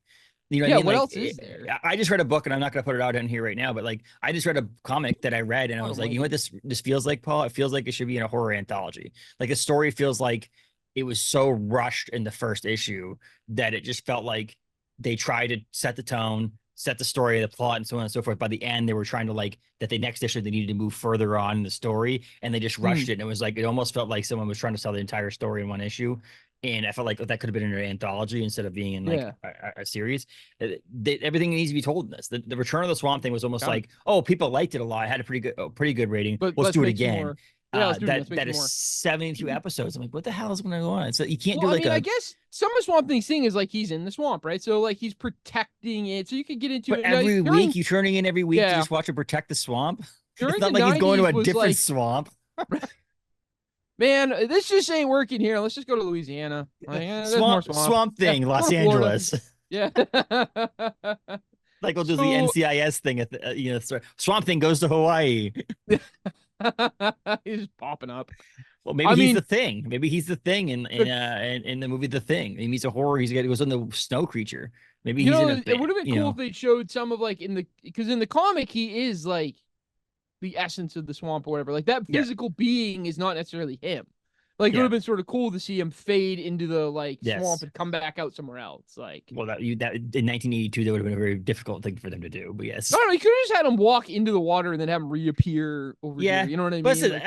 You know what I mean? What else is there? I just read a book, and I'm not going to put it out in here right now, but like I just read a comic that I read, and I was like, you know what this feels like, Paul? It feels like it should be in a horror anthology. Like the story feels like it was so rushed in the first issue that it just felt like they tried to set the tone, set the story, the plot, and so on and so forth. By the end, they were trying to like that the next issue they needed to move further on in the story, and they just rushed it. And it was like it almost felt like someone was trying to sell the entire story in one issue. And I felt like that could have been in an anthology instead of being in like a series. Everything needs to be told in this. The Return of the Swamp Thing was almost like, oh, people liked it a lot. It had a pretty good rating. But let's do it again. That is 72 episodes. I'm like, what the hell is going to go on? So you can't do like I guess some of Swamp Thing's thing is like he's in the swamp, right? So like he's protecting it. So you could get into but it. Every week, you're turning in every week to just watch him protect the swamp. It's not like he's going to a different swamp. Man, this just ain't working here. Let's just go to Louisiana. Like, swamp Thing, Los Angeles. Yeah. Like we'll do the NCIS thing at the, Swamp Thing goes to Hawaii. He's just popping up. Well, maybe he's the Thing. Maybe he's the Thing in the movie The Thing. He meets a horror. He goes on the snow creature. Maybe he's in a thing. It would have been cool if they showed some of like because in the comic he is like the essence of the swamp or whatever. Like that physical being is not necessarily him. Like it would have been sort of cool to see him fade into the swamp and come back out somewhere else. Like, well, that in 1982 that would have been a very difficult thing for them to do. But yes, no, you could have just had him walk into the water and then have him reappear over here. You know what I mean? Listen,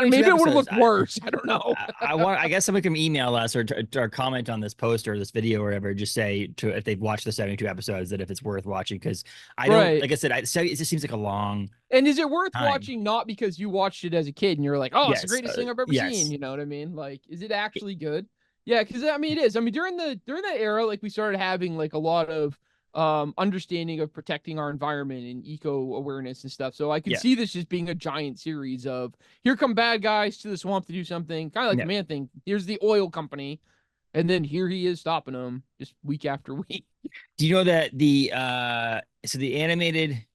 maybe it would have looked worse. I don't know. I guess someone can email us or comment on this post or this video or whatever. Just say if they've watched the 72 episodes that if it's worth watching, because I don't like I said, it just seems like a long. And is it worth watching? Not because you watched it as a kid and you're like, oh, it's the greatest thing I've ever seen. You know what I mean? Like, is it actually good? Yeah, because I mean, it is. I mean, during that era, like we started having like a lot of understanding of protecting our environment and eco awareness and stuff. So I could see this just being a giant series of here come bad guys to the swamp to do something, kind of like the Man Thing. Here's the oil company, and then here he is stopping them just week after week. Do you know that the animated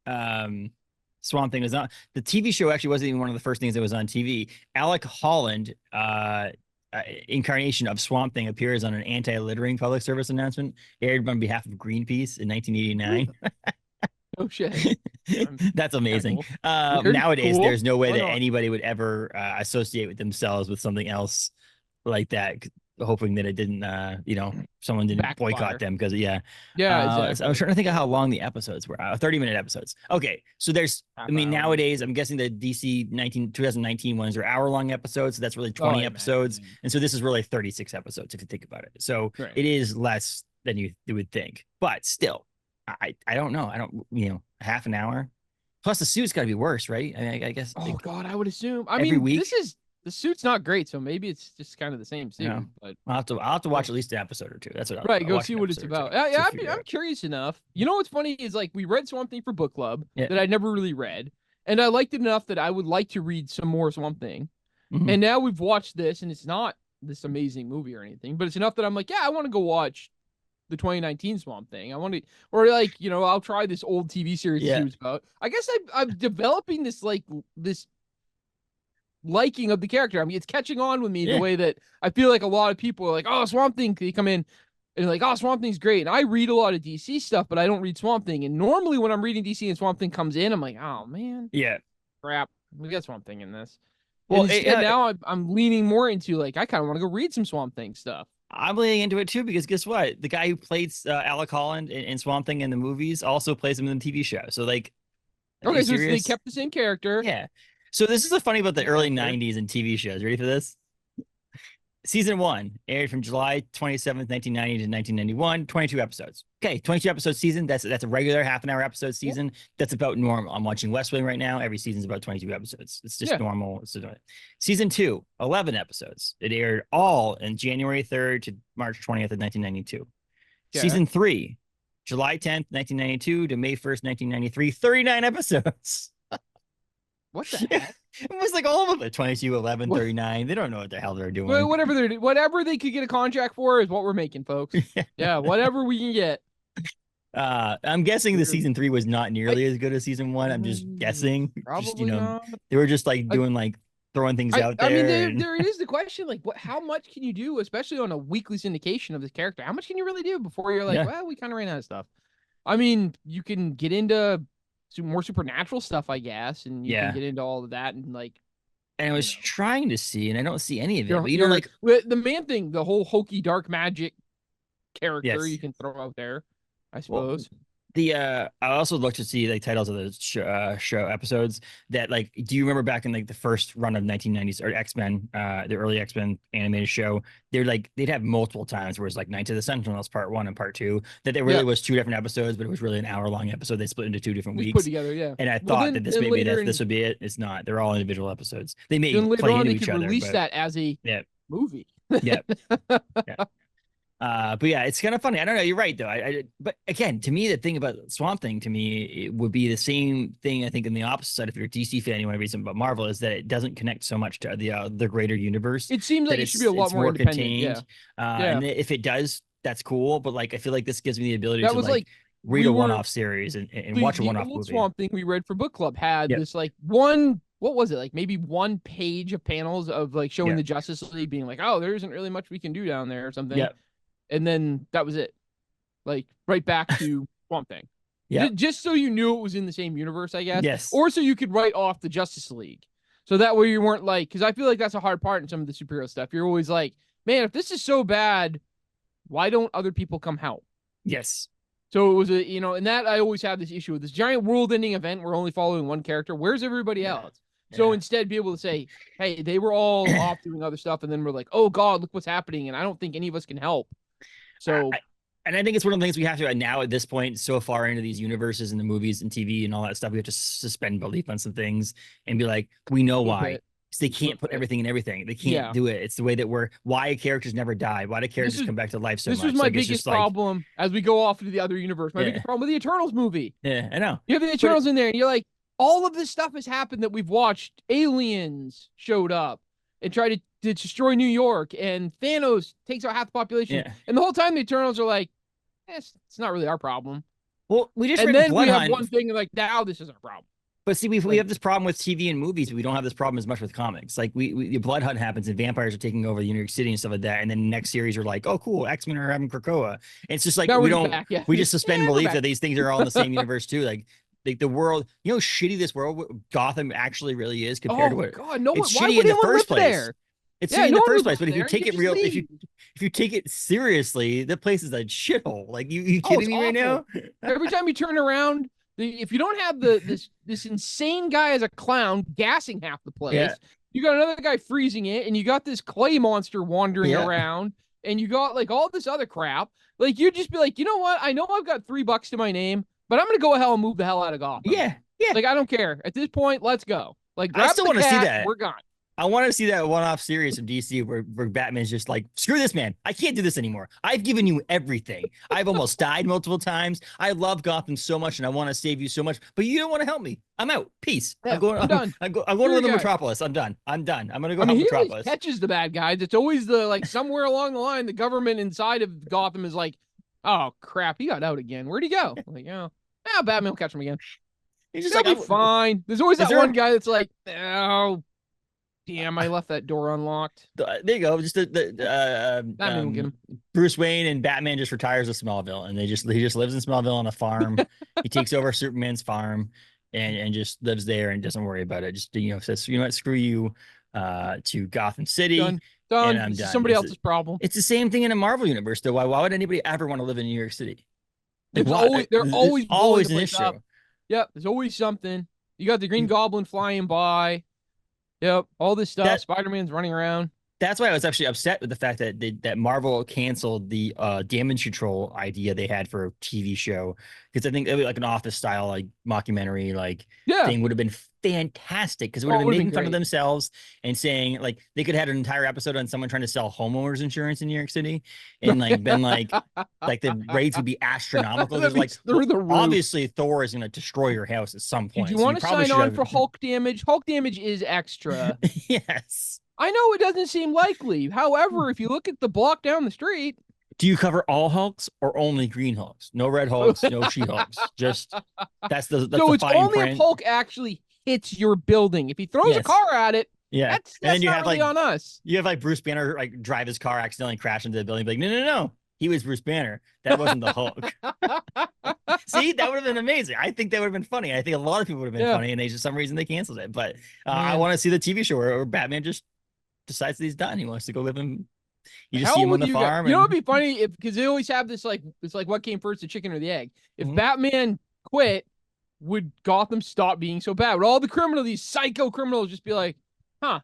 Swamp Thing was not the TV show? Actually, wasn't even one of the first things that was on TV. Alec Holland, incarnation of Swamp Thing, appears on an anti-littering public service announcement aired on behalf of Greenpeace in 1989. Oh shit. That's amazing. Cool. Nowadays, there's no way that anybody would ever associate with themselves with something else like that, hoping that it didn't, someone didn't boycott them because exactly. I was trying to think of how long the episodes were. 30-minute episodes. Okay, so there's, nowadays I'm guessing the DC 2019 ones are hour-long episodes, so that's really 20 episodes, and so this is really 36 episodes if you think about it. So it is less than you would think, but still, I don't know. I don't, half an hour. Plus the suit's got to be worse, right? I guess. Oh God, I would assume. I mean, the suit's not great, so maybe it's just kind of the same suit. But I'll have to watch at least an episode or two. That's what I'll go see what it's about. I'm curious enough. You know what's funny is like we read Swamp Thing for book club that I never really read, and I liked it enough that I would like to read some more Swamp Thing. And now we've watched this, and it's not this amazing movie or anything, but it's enough that I'm like, I want to go watch the 2019 Swamp Thing. I want to, or like, I'll try this old TV series to see what it's about. I guess I'm developing this this liking of the character. I mean, it's catching on with me the way that I feel like a lot of people are like, oh, Swamp Thing, they come in and like, oh, Swamp Thing's great. And I read a lot of DC stuff, but I don't read Swamp Thing. And normally when I'm reading DC and Swamp Thing comes in, I'm like, oh man, crap, we got Swamp Thing in this. Well, now I'm leaning more into like, I kind of want to go read some Swamp Thing stuff. I'm leaning into it too, because guess what? The guy who played Alec Holland in Swamp Thing in the movies also plays him in the TV show. So like, okay, so they kept the same character. Yeah. So this is the funny about the early 90s and TV shows. Ready for this? Season 1 aired from July 27th, 1990 to 1991, 22 episodes. Okay, 22 episode season. That's a regular half-an-hour episode season. That's about normal. I'm watching West Wing right now. Every season's about 22 episodes. It's just normal. Season 2, 11 episodes. It aired all in January 3rd to March 20th of 1992. Yeah. Season 3, July 10th, 1992 to May 1st, 1993, 39 episodes. What the heck? It was like all of it, 22, 11, 39. They don't know what the hell they're doing. Well, whatever they could get a contract for is what we're making, folks. Yeah, whatever we can get. I'm guessing the season 3 was not nearly as good as season 1. I'm just guessing. Probably not. They were just like doing like throwing things out there. I mean, there is the question, like, how much can you do, especially on a weekly syndication of this character? How much can you really do before you're like, well, we kind of ran out of stuff? I mean, you can get into more supernatural stuff, I guess, and you can get into all of that and like And I was trying to see, and I don't see any of it. But The man thing, the whole hokey dark magic character you can throw out there, I suppose. I also looked to see like titles of the show episodes that like, do you remember back in like the first run of 1990s or X-Men, the early X-Men animated show? They'd have multiple times where it's like Knights of the Sentinels part 1 and part 2, that there really was 2 different episodes, but it was really an hour-long episode. They split into 2 different weeks. Put together, yeah. And I thought that this would be it. It's not. They're all individual episodes. They may play into each other. Release that as a movie. Yeah. But yeah, it's kind of funny. I don't know. You're right, though. But again, to me, the thing about Swamp Thing, to me, it would be the same thing. I think in the opposite side, if you're a DC fan, you want to read something about Marvel, is that it doesn't connect so much to the greater universe. It seems like it should be a lot more contained. And if it does, that's cool. But like, I feel like this gives me the ability to like read a one-off series and watch a one-off movie. Swamp Thing we read for book club had this like one. What was it, like maybe 1 page of panels of like showing the Justice League being like, oh, there isn't really much we can do down there or something. Yeah. And then that was it. Like right back to Swamp Thing. Yeah. Just so you knew it was in the same universe, I guess. Yes. Or so you could write off the Justice League. So that way you weren't like, because I feel like that's a hard part in some of the superhero stuff. You're always like, man, if this is so bad, why don't other people come help? Yes. So it was and that I always have this issue with this giant world-ending event. We're only following one character. Where's everybody else? So instead, be able to say, hey, they were all off doing other stuff. And then we're like, oh, God, look what's happening. And I don't think any of us can help. So, and I think it's one of the things we have to now at this point, so far into these universes and the movies and TV and all that stuff, we have to suspend belief on some things and be like, we know why. Because they can't put everything in everything. They can't do it. It's the way that why characters never die. Why do characters come back to life so much? This was my biggest problem as we go off into the other universe. My biggest problem with the Eternals movie. Yeah, I know. You have the Eternals in there and you're like, all of this stuff has happened that we've watched. Aliens showed up and tried to destroy New York, and Thanos takes out half the population. Yeah. And the whole time the Eternals are like, it's not really our problem. Well, we just and then we have one thing like, now this is our problem. But see, we have this problem with TV and movies. We don't have this problem as much with comics. Like the Blood Hunt happens and vampires are taking over New York City and stuff like that. And then the next series are like, oh, cool, X-Men are having Krakoa. And it's just like, we just suspend belief that these things are all in the same universe too. Like the world, how shitty this world, Gotham actually really is compared to what it's shitty in the first place. There? It's shitty in the first place, but if you take it real, if you take it seriously, the place is a shithole. Like you kidding me right now? Every time you turn around, if you don't have this insane guy as a clown gassing half the place, you got another guy freezing it, and you got this clay monster wandering around, and you got like all this other crap. Like you'd just be like, you know what? I know I've got $3 to my name, but I'm gonna go ahead and move the hell out of Gotham. Yeah. Like I don't care at this point. Let's go. Like I still want to see that. We're gone. I want to see that one-off series from DC where Batman's just like, screw this, man. I can't do this anymore. I've given you everything. I've almost died multiple times. I love Gotham so much, and I want to save you so much, but you don't want to help me. I'm out. Peace. Yeah, I'm done. I'm going to the Metropolis. I'm done. I'm going to go help Metropolis. He catches the bad guys. It's always somewhere along the line, the government inside of Gotham is like, oh, crap, he got out again. Where'd he go? I'm like, Batman will catch him again. He's just like, fine. There's always that one guy that's like, oh, damn, I left that door unlocked. There you go. Just Bruce Wayne and Batman just retires to Smallville, and he just lives in Smallville on a farm. He takes over Superman's farm and just lives there and doesn't worry about it. Just says, you know what, screw you, to Gotham City. Done. And I'm done. Somebody else's problem. It's the same thing in a Marvel universe, though. Why would anybody ever want to live in New York City? Like, they're always an issue. Yep, there's always something. You got the Green Goblin flying by. Yep, all this stuff. Spider-Man's running around. That's why I was actually upset with the fact that that Marvel canceled the damage control idea they had for a TV show, because I think it was like an Office style like mockumentary thing would have been fantastic, because it would have been making fun of themselves and saying like they could have had an entire episode on someone trying to sell homeowners insurance in New York City, and been like the rates would be astronomical. There's like obviously Thor is going to destroy your house at some point. Did you want to sign on for Hulk damage? Hulk damage is extra. Yes. I know it doesn't seem likely. However, if you look at the block down the street. Do you cover all Hulks or only Green Hulks? No Red Hulks, no She-Hulks. Just that's the so it's fine only print. If Hulk actually hits your building. If he throws a car at it, that's and then you have really on us. You have Bruce Banner drive his car, accidentally crash into the building. Be like, no. He was Bruce Banner. That wasn't the Hulk. See, that would have been amazing. I think that would have been funny. I think a lot of people would have been funny, and they just some reason they canceled it. But I want to see the TV show where Batman just decides that he's done. He wants to go live in. You just see him on the farm. You know, it'd be funny if because they always have this like it's like what came first, the chicken or the egg. If Batman quit, would Gotham stop being so bad? Would all the criminals, these psycho criminals, just be like, huh?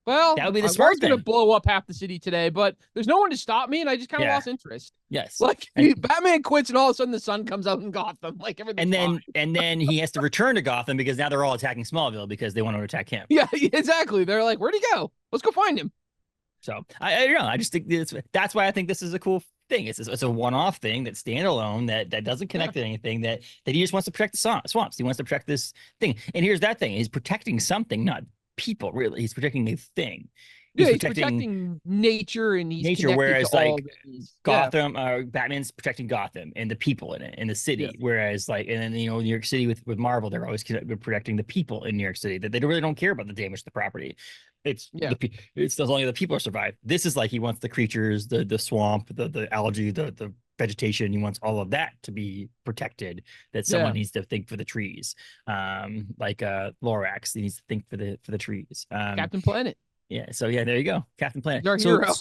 Well, that would be the I smart was going to blow up half the city today, but there's no one to stop me, and I just kind of lost interest. Yes, like Batman quits, and all of a sudden the sun comes out in Gotham, like everything. And then he has to return to Gotham because now they're all attacking Smallville because they want to attack him. Yeah, exactly. They're like, where'd he go? Let's go find him. So I don't know. I just think that's why I think this is a cool thing. It's a one-off thing that's standalone that doesn't connect to anything. That he just wants to protect the swamps. He wants to protect this thing. And here's that thing: he's protecting something, not people. Really, he's protecting a thing. He's protecting nature, and he's whereas like Gotham, Batman's protecting Gotham and the people in it, in the city. Yeah. Whereas like, and then New York City with Marvel, they're always protecting the people in New York City. That they really don't care about the damage to the property. It's as long as the people survive. This is like he wants the creatures, the swamp, the algae, the vegetation. He wants all of that to be protected. That someone needs to think for the trees. Like Lorax, he needs to think for the trees. Captain Planet. Yeah, so there you go, Captain Planet. Our hero.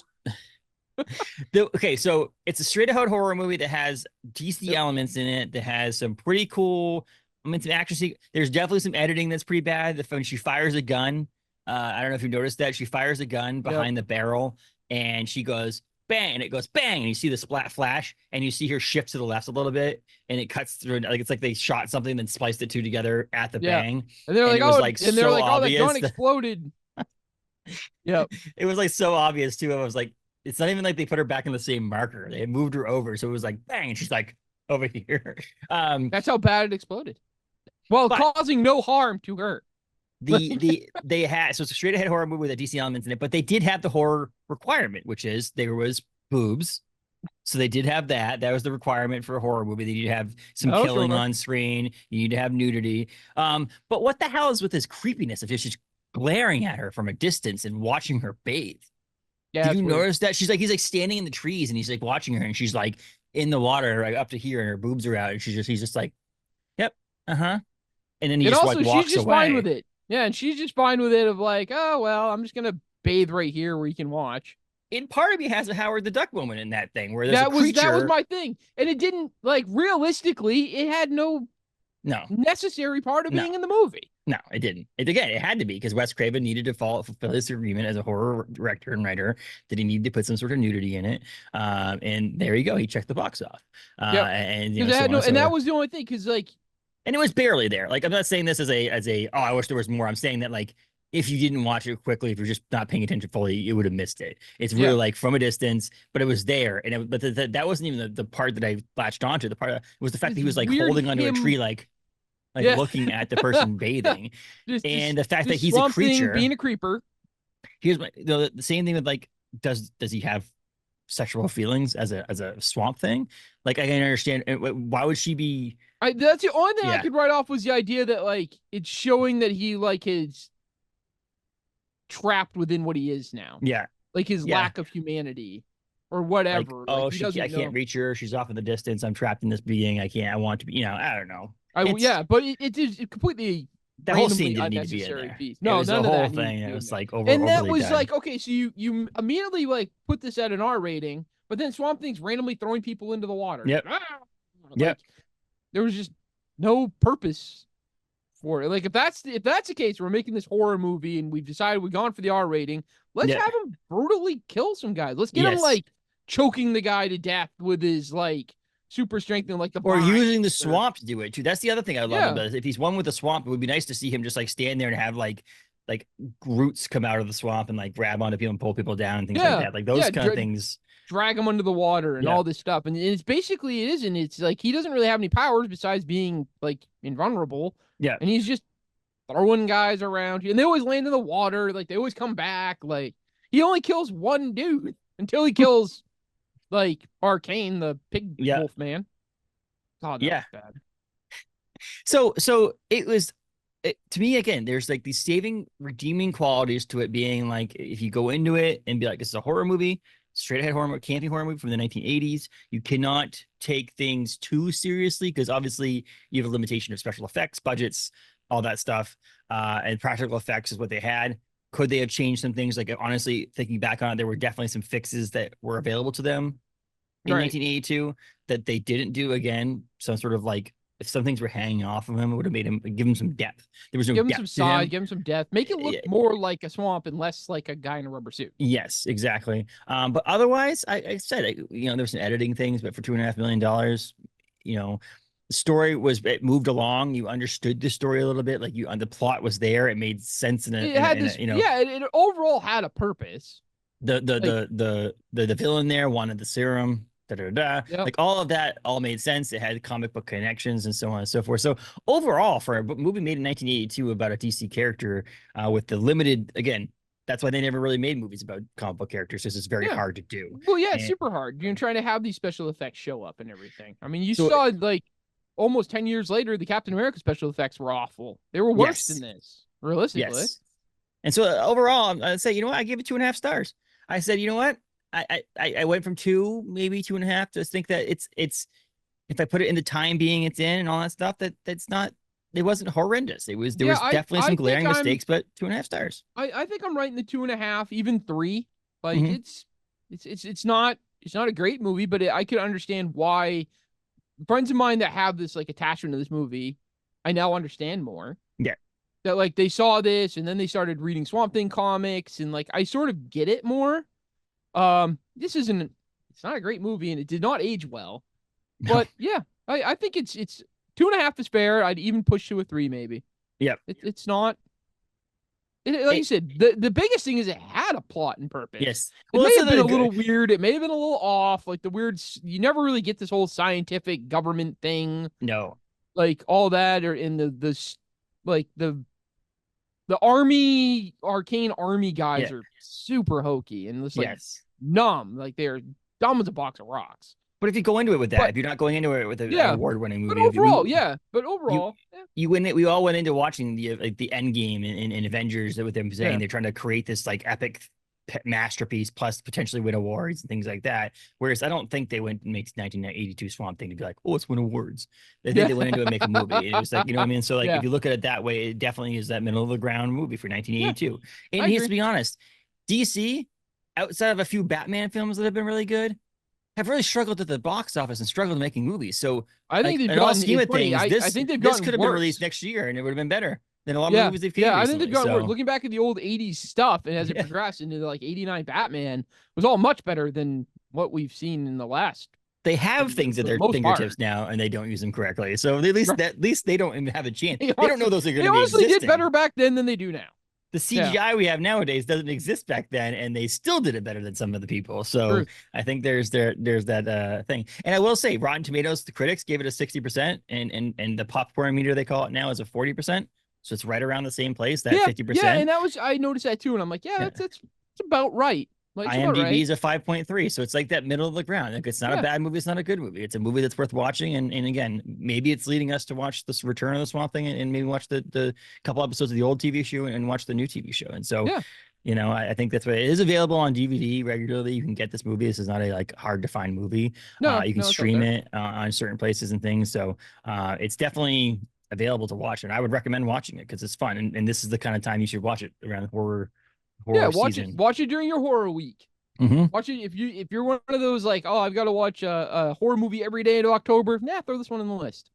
Okay, so it's a straight-out horror movie that has DC elements in it, that has some pretty cool. I mean, some action. There's definitely some editing that's pretty bad. When she fires a gun, I don't know if you noticed that she fires a gun behind the barrel, and she goes bang, and it goes bang, and you see the splat flash, and you see her shift to the left a little bit, and it cuts through. Like it's like they shot something, then spliced the two together at the bang, and they're like, that gun exploded. Yeah, it was like so obvious too. I was like, it's not even like they put her back in the same marker. They moved her over, so it was like bang, and she's like over here. That's how bad it exploded. Well, causing no harm to her. They had, so it's a straight ahead horror movie with a DC elements in it, but they did have the horror requirement, which is there was boobs. So they did have that. That was the requirement for a horror movie. They need to have some killing on screen. You need to have nudity. But what the hell is with this creepiness of just glaring at her from a distance and watching her bathe? Yeah, did you notice that? He's like standing in the trees and he's like watching her, and she's like in the water, like up to here, and her boobs are out, and he's just like, yep, and then he just like walks she's just away. Fine with it. Yeah, and she's just fine with it. Of like, oh well, I'm just gonna bathe right here where you can watch. And part of me has a Howard the Duck moment in that thing where there's a creature. That was my thing, and it didn't like realistically. It had no necessary part of being in the movie. No, it didn't. It had to be because Wes Craven needed to fulfill his agreement as a horror director and writer that he needed to put some sort of nudity in it. And there you go. He checked the box off. And that was the only thing because like, and it was barely there. Like I'm not saying this as a I wish there was more. I'm saying that like if you didn't watch it quickly, if you're just not paying attention fully, you would have missed it. It's really like from a distance, but it was there, and that wasn't even the part that I latched onto. The part was the fact that he was like holding onto a tree, like looking at the person bathing, and the fact that he's a creature, being a creeper. Here's the same thing with like, does he have sexual feelings as a swamp thing? Like I can understand why would she be? That's the only thing I could write off was the idea that like it's showing that he like is trapped within what he is now. Yeah, like his lack of humanity or whatever. Like, I can't reach her. She's off in the distance. I'm trapped in this being. I want to be. I don't know. But it is completely. That whole scene didn't need to be in there. Piece. No, it was none the of whole that thing. It was like over. And that was done. Like, okay, so you immediately like put this at an R rating, but then Swamp Thing's randomly throwing people into the water. Yep. Like, there was just no purpose for it. Like if that's the case, we're making this horror movie and we've decided we've gone for the R rating. Let's have him brutally kill some guys. Let's get him like choking the guy to death with his like super strength and like the or using the swamp to do it too. That's the other thing I love about it. If he's one with the swamp, it would be nice to see him just like stand there and have like roots come out of the swamp and like grab onto people and pull people down and things like that. Like those kind of things. Drag him under the water and all this stuff. And it's basically it's like he doesn't really have any powers besides being like invulnerable. Yeah. And he's just throwing guys around. And they always land in the water. Like they always come back. Like he only kills one dude until he kills like Arcane, the pig wolf man. God, that was bad. So it was to me again, there's like these redeeming qualities to it being like if you go into it and be like, this is a horror movie. straight ahead horror, campy horror movie from the 1980s. You cannot take things too seriously because obviously you have a limitation of special effects, budgets, all that stuff. And practical effects is what they had. Could they have changed some things? Like, honestly, thinking back on it, there were definitely some fixes that were available to them in 1982 that they didn't do. Again, some sort of like, if some things were hanging off of him, it would have made him, give him some depth. There was no give him depth some to side, him. give him some depth, make it look more like a swamp and less like a guy in a rubber suit. Yes, exactly. But otherwise, I said, you know, there's some editing things, but for $2.5 million, you know, the story it moved along. You understood the story a little bit, like the plot was there. It made sense You know, it overall had a purpose. The villain there wanted the serum. Yep. Like all of that all made sense. It had comic book connections and so on and so forth. So overall, for a movie made in 1982 about a DC character with the limited, again, that's why they never really made movies about comic book characters, because it's very hard to do. Well, it's super hard. You're trying to have these special effects show up and everything. I mean, you saw like almost 10 years later, the Captain America special effects were awful. They were worse than this, realistically. Yes. And so overall, I'd say, you know what? I give it 2.5 stars. I said, you know what? I went from 2, maybe 2.5, to think that it's if I put it in the time being it's in and all that stuff, that's not, it wasn't horrendous. There was definitely some glaring mistakes, but 2.5 stars. I think I'm right in the 2.5, even 3. Like it's not a great movie, but I could understand why friends of mine that have this like attachment to this movie, I now understand more. Yeah. That like they saw this and then they started reading Swamp Thing comics and like I sort of get it more. It's not a great movie and it did not age well. But yeah, I think it's 2.5 is fair. I'd even push to a 3 maybe. Yeah. It's not. Like you said, the biggest thing is it had a plot and purpose. Yes. It may have been a little weird. It may have been a little off. Like the weird, you never really get this whole scientific government thing. No. Like all that, or in the arcane army guys are super hokey and just like numb. Like they're dumb as a box of rocks. But if you go into it with that, if you're not going into it with an award-winning movie, but overall, we all went into watching the end game in Avengers with them saying they're trying to create this like epic masterpiece, plus potentially win awards and things like that. Whereas I don't think they went and make 1982 Swamp Thing to be like, oh, let's win awards. They think they went into it and make a movie. And it was like, you know what I mean? So like, if you look at it that way, it definitely is that middle of the ground movie for 1982. And here's to be honest, DC, outside of a few Batman films that have been really good, have really struggled at the box office and struggled making movies. So I think they've gotten scheme of things. I think they've this could have been released next year and it would have been better than a lot of movies they've I think they've gotten worse. Looking back at the old 80s stuff and as it progressed into like 89 Batman was all much better than what we've seen in the last. They have things at their fingertips now and they don't use them correctly. So at least they don't even have a chance. They don't know those are going to be existing. They honestly did better back then than they do now. The CGI we have nowadays doesn't exist back then, and they still did it better than some of the people. So I think there's that thing. And I will say, Rotten Tomatoes, the critics gave it a 60%, and the popcorn meter they call it now is a 40%. So it's right around the same place, that 50%. Yeah, and I noticed that too, and I'm like, that's about right. Like, IMDb is a 5.3, so it's like that middle of the ground. Like it's not a bad movie, it's not a good movie. It's a movie that's worth watching, and again, maybe it's leading us to watch this Return of the Swamp Thing, and maybe watch the couple episodes of the old TV show and watch the new TV show. And so, you know, I think that's what it is, available on DVD regularly. You can get this movie. This is not a like hard to find movie. You can stream it on certain places and things. So it's definitely available to watch, and I would recommend watching it because it's fun, and this is the kind of time you should watch it around horror season. Watch it during your horror week. Watch it if you're one of those like, oh, I've got to watch a horror movie every day in October. Throw this one in the list.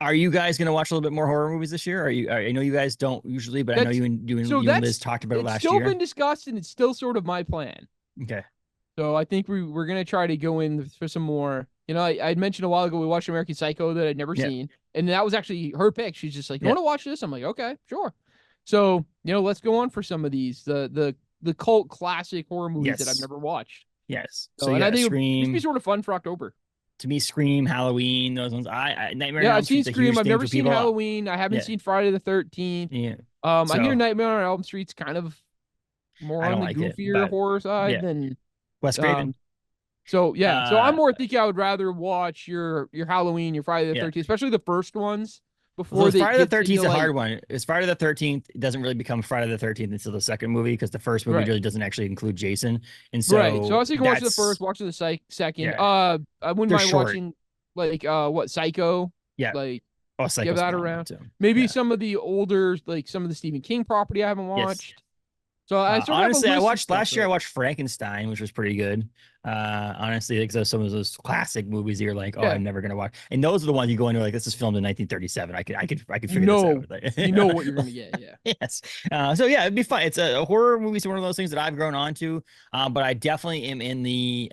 Are you guys going to watch a little bit more horror movies this year? I know you guys don't usually, but I know you and Liz talked about it last year. It's still been discussed, and it's still sort of my plan. Okay. So I think we're going to try to go in for some more. You know, I mentioned a while ago we watched American Psycho that I'd never seen, and that was actually her pick. She's just like, you want to watch this? I'm like, okay, sure. So, you know, let's go on for some of these, the cult classic horror movies that I've never watched. Yes. So and I think it'd be sort of fun for October. To me, Scream, Halloween, those ones. Nightmare on Elm I've seen Scream. I've never seen Halloween. I haven't seen Friday the 13th. Yeah. I hear Nightmare on Elm Street's kind of more on the goofier horror side than Wes Craven. So I'm more thinking I would rather watch your Halloween, your Friday the 13th, especially the first ones. before So Friday the gets 13th is into, a like, hard one. It's Friday the 13th. It doesn't really become Friday the 13th until the second movie because the first movie Right. really doesn't actually include Jason. And so Right. So I was thinking watch the that's first, watch the second. yeah, I wouldn't they're mind short. watching like what Psycho. Yeah. Like Oh, give Psycho's that phenomenal, around. too. Maybe Yeah. some of the older, like some of the Stephen King property I haven't Yes. watched. So I sort of honestly, have a I list of watched stuff, last year. I but- watched Frankenstein, which was pretty good. Honestly, like some of those classic movies that you're like, oh, Yeah. I'm never gonna watch. And those are the ones you go into like, this is filmed in 1937. I could you figure know, this out. Like, you know what you're gonna get. Yeah. yes. So yeah, it'd be fun. It's a horror movie. It's one of those things that I've grown onto. But I definitely am in the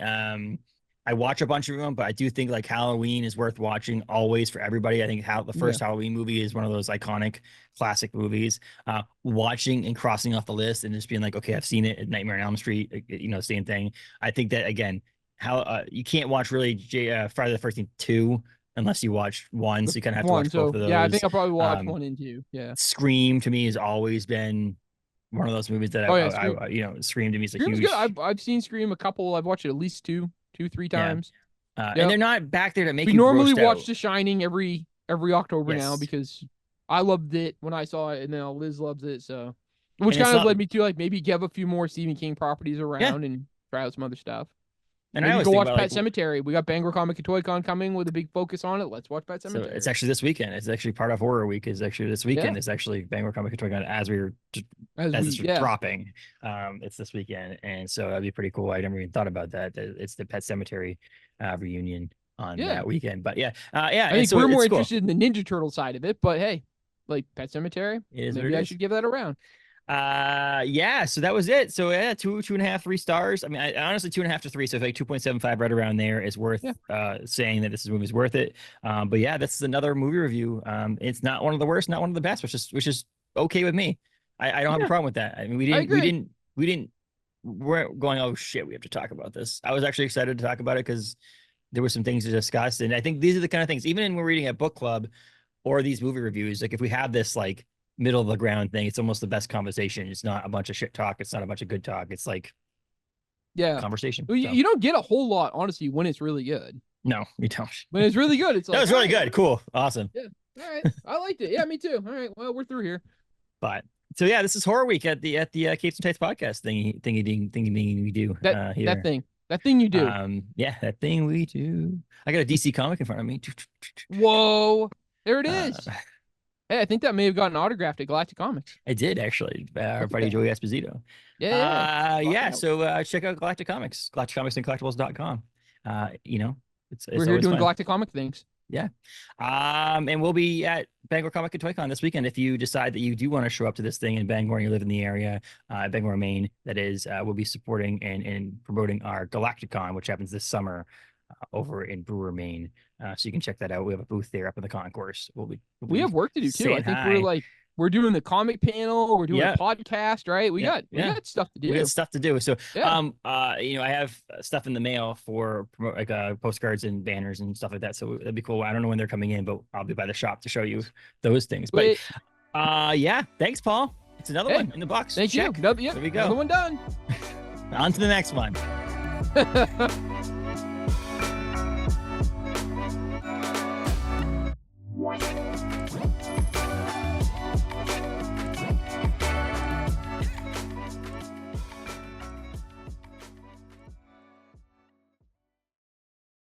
I watch a bunch of them, but I do think like Halloween is worth watching always for everybody. I think how the first Halloween movie is one of those iconic classic movies. Watching and crossing off the list and just being like, okay, I've seen it at Nightmare on Elm Street, same thing. I think that again, how you can't watch really Friday the 13th 2 unless you watch 1, so you kind of have to watch both of those. Yeah, I think I'll probably watch 1 and 2. Yeah. Scream to me has always been one of those movies that Scream to me is a Scream's huge. good. I've seen Scream a couple. I've watched it at least 2-3 times. And they're not back there to make we you normally grossed watch out. The Shining every October now Yes. because I loved it when I saw it, and now Liz loves it. So, which And kind of it's led me to like maybe give a few more Stephen King properties around and try out some other stuff. And maybe I always go think watch about, Pet Cemetery. We got Bangor Comic and Toy Con coming with a big focus on it. Let's watch Pet So Cemetery. it's actually this weekend. It's actually part of Horror Week. Is actually this weekend. It's actually Bangor Comic and Toy Con as it's dropping. It's this weekend, and so that'd be pretty cool. I never even thought about that. It's the Pet Cemetery reunion on that weekend. But I think so we're more cool. interested in the Ninja Turtle side of it. But hey, like Pet Cemetery, maybe I should give that a round. So that was it. So 2.5, 3 stars. I mean, I honestly 2.5 to 3. So like 2.75 right around there is worth saying that this movie is worth it. But yeah, this is another movie review. It's not one of the worst, not one of the best, which is okay with me. I don't have a problem with that. I mean, we weren't going, oh shit, we have to talk about this. I was actually excited to talk about it because there were some things to discuss, and I think these are the kind of things, even when we're reading a book club or these movie reviews, like if we have this like middle of the ground thing, it's almost the best conversation. It's not a bunch of shit talk. It's not a bunch of good talk. It's like conversation. Well, you don't get a whole lot, honestly, when it's really good. No, you don't. When it's really good, it's like that was really good. Cool. Awesome. Yeah. All right. I liked it. Yeah, me too. All right. Well, we're through here. But so yeah, this is Horror Week at the Capes and Tights podcast thingy we do here. That thing you do. That thing we do. I got a DC comic in front of me. Whoa. There it is. Hey, I think that may have gotten autographed at Galactic Comics. I did actually. Our buddy Joey Esposito. So check out Galactic Comics, galacticcomicsandcollectibles.com. We're here doing fun. Galactic Comic things. Yeah. And we'll be at Bangor Comic and Toy Con this weekend. If you decide that you do want to show up to this thing in Bangor and you live in the area, Bangor, Maine, that is, we'll be supporting and promoting our Galacticon, which happens this summer over in Brewer, Maine. So you can check that out. We have a booth there up in the concourse. We have work to do too. I think we're doing the comic panel. We're doing a podcast, right? We got stuff to do. We got stuff to do. So, I have stuff in the mail for postcards and banners and stuff like that. So that'd be cool. I don't know when they're coming in, but I'll be by the shop to show you those things. But thanks, Paul. It's another one in the box. Thank you. There we go. Another one done. On to the next one. What?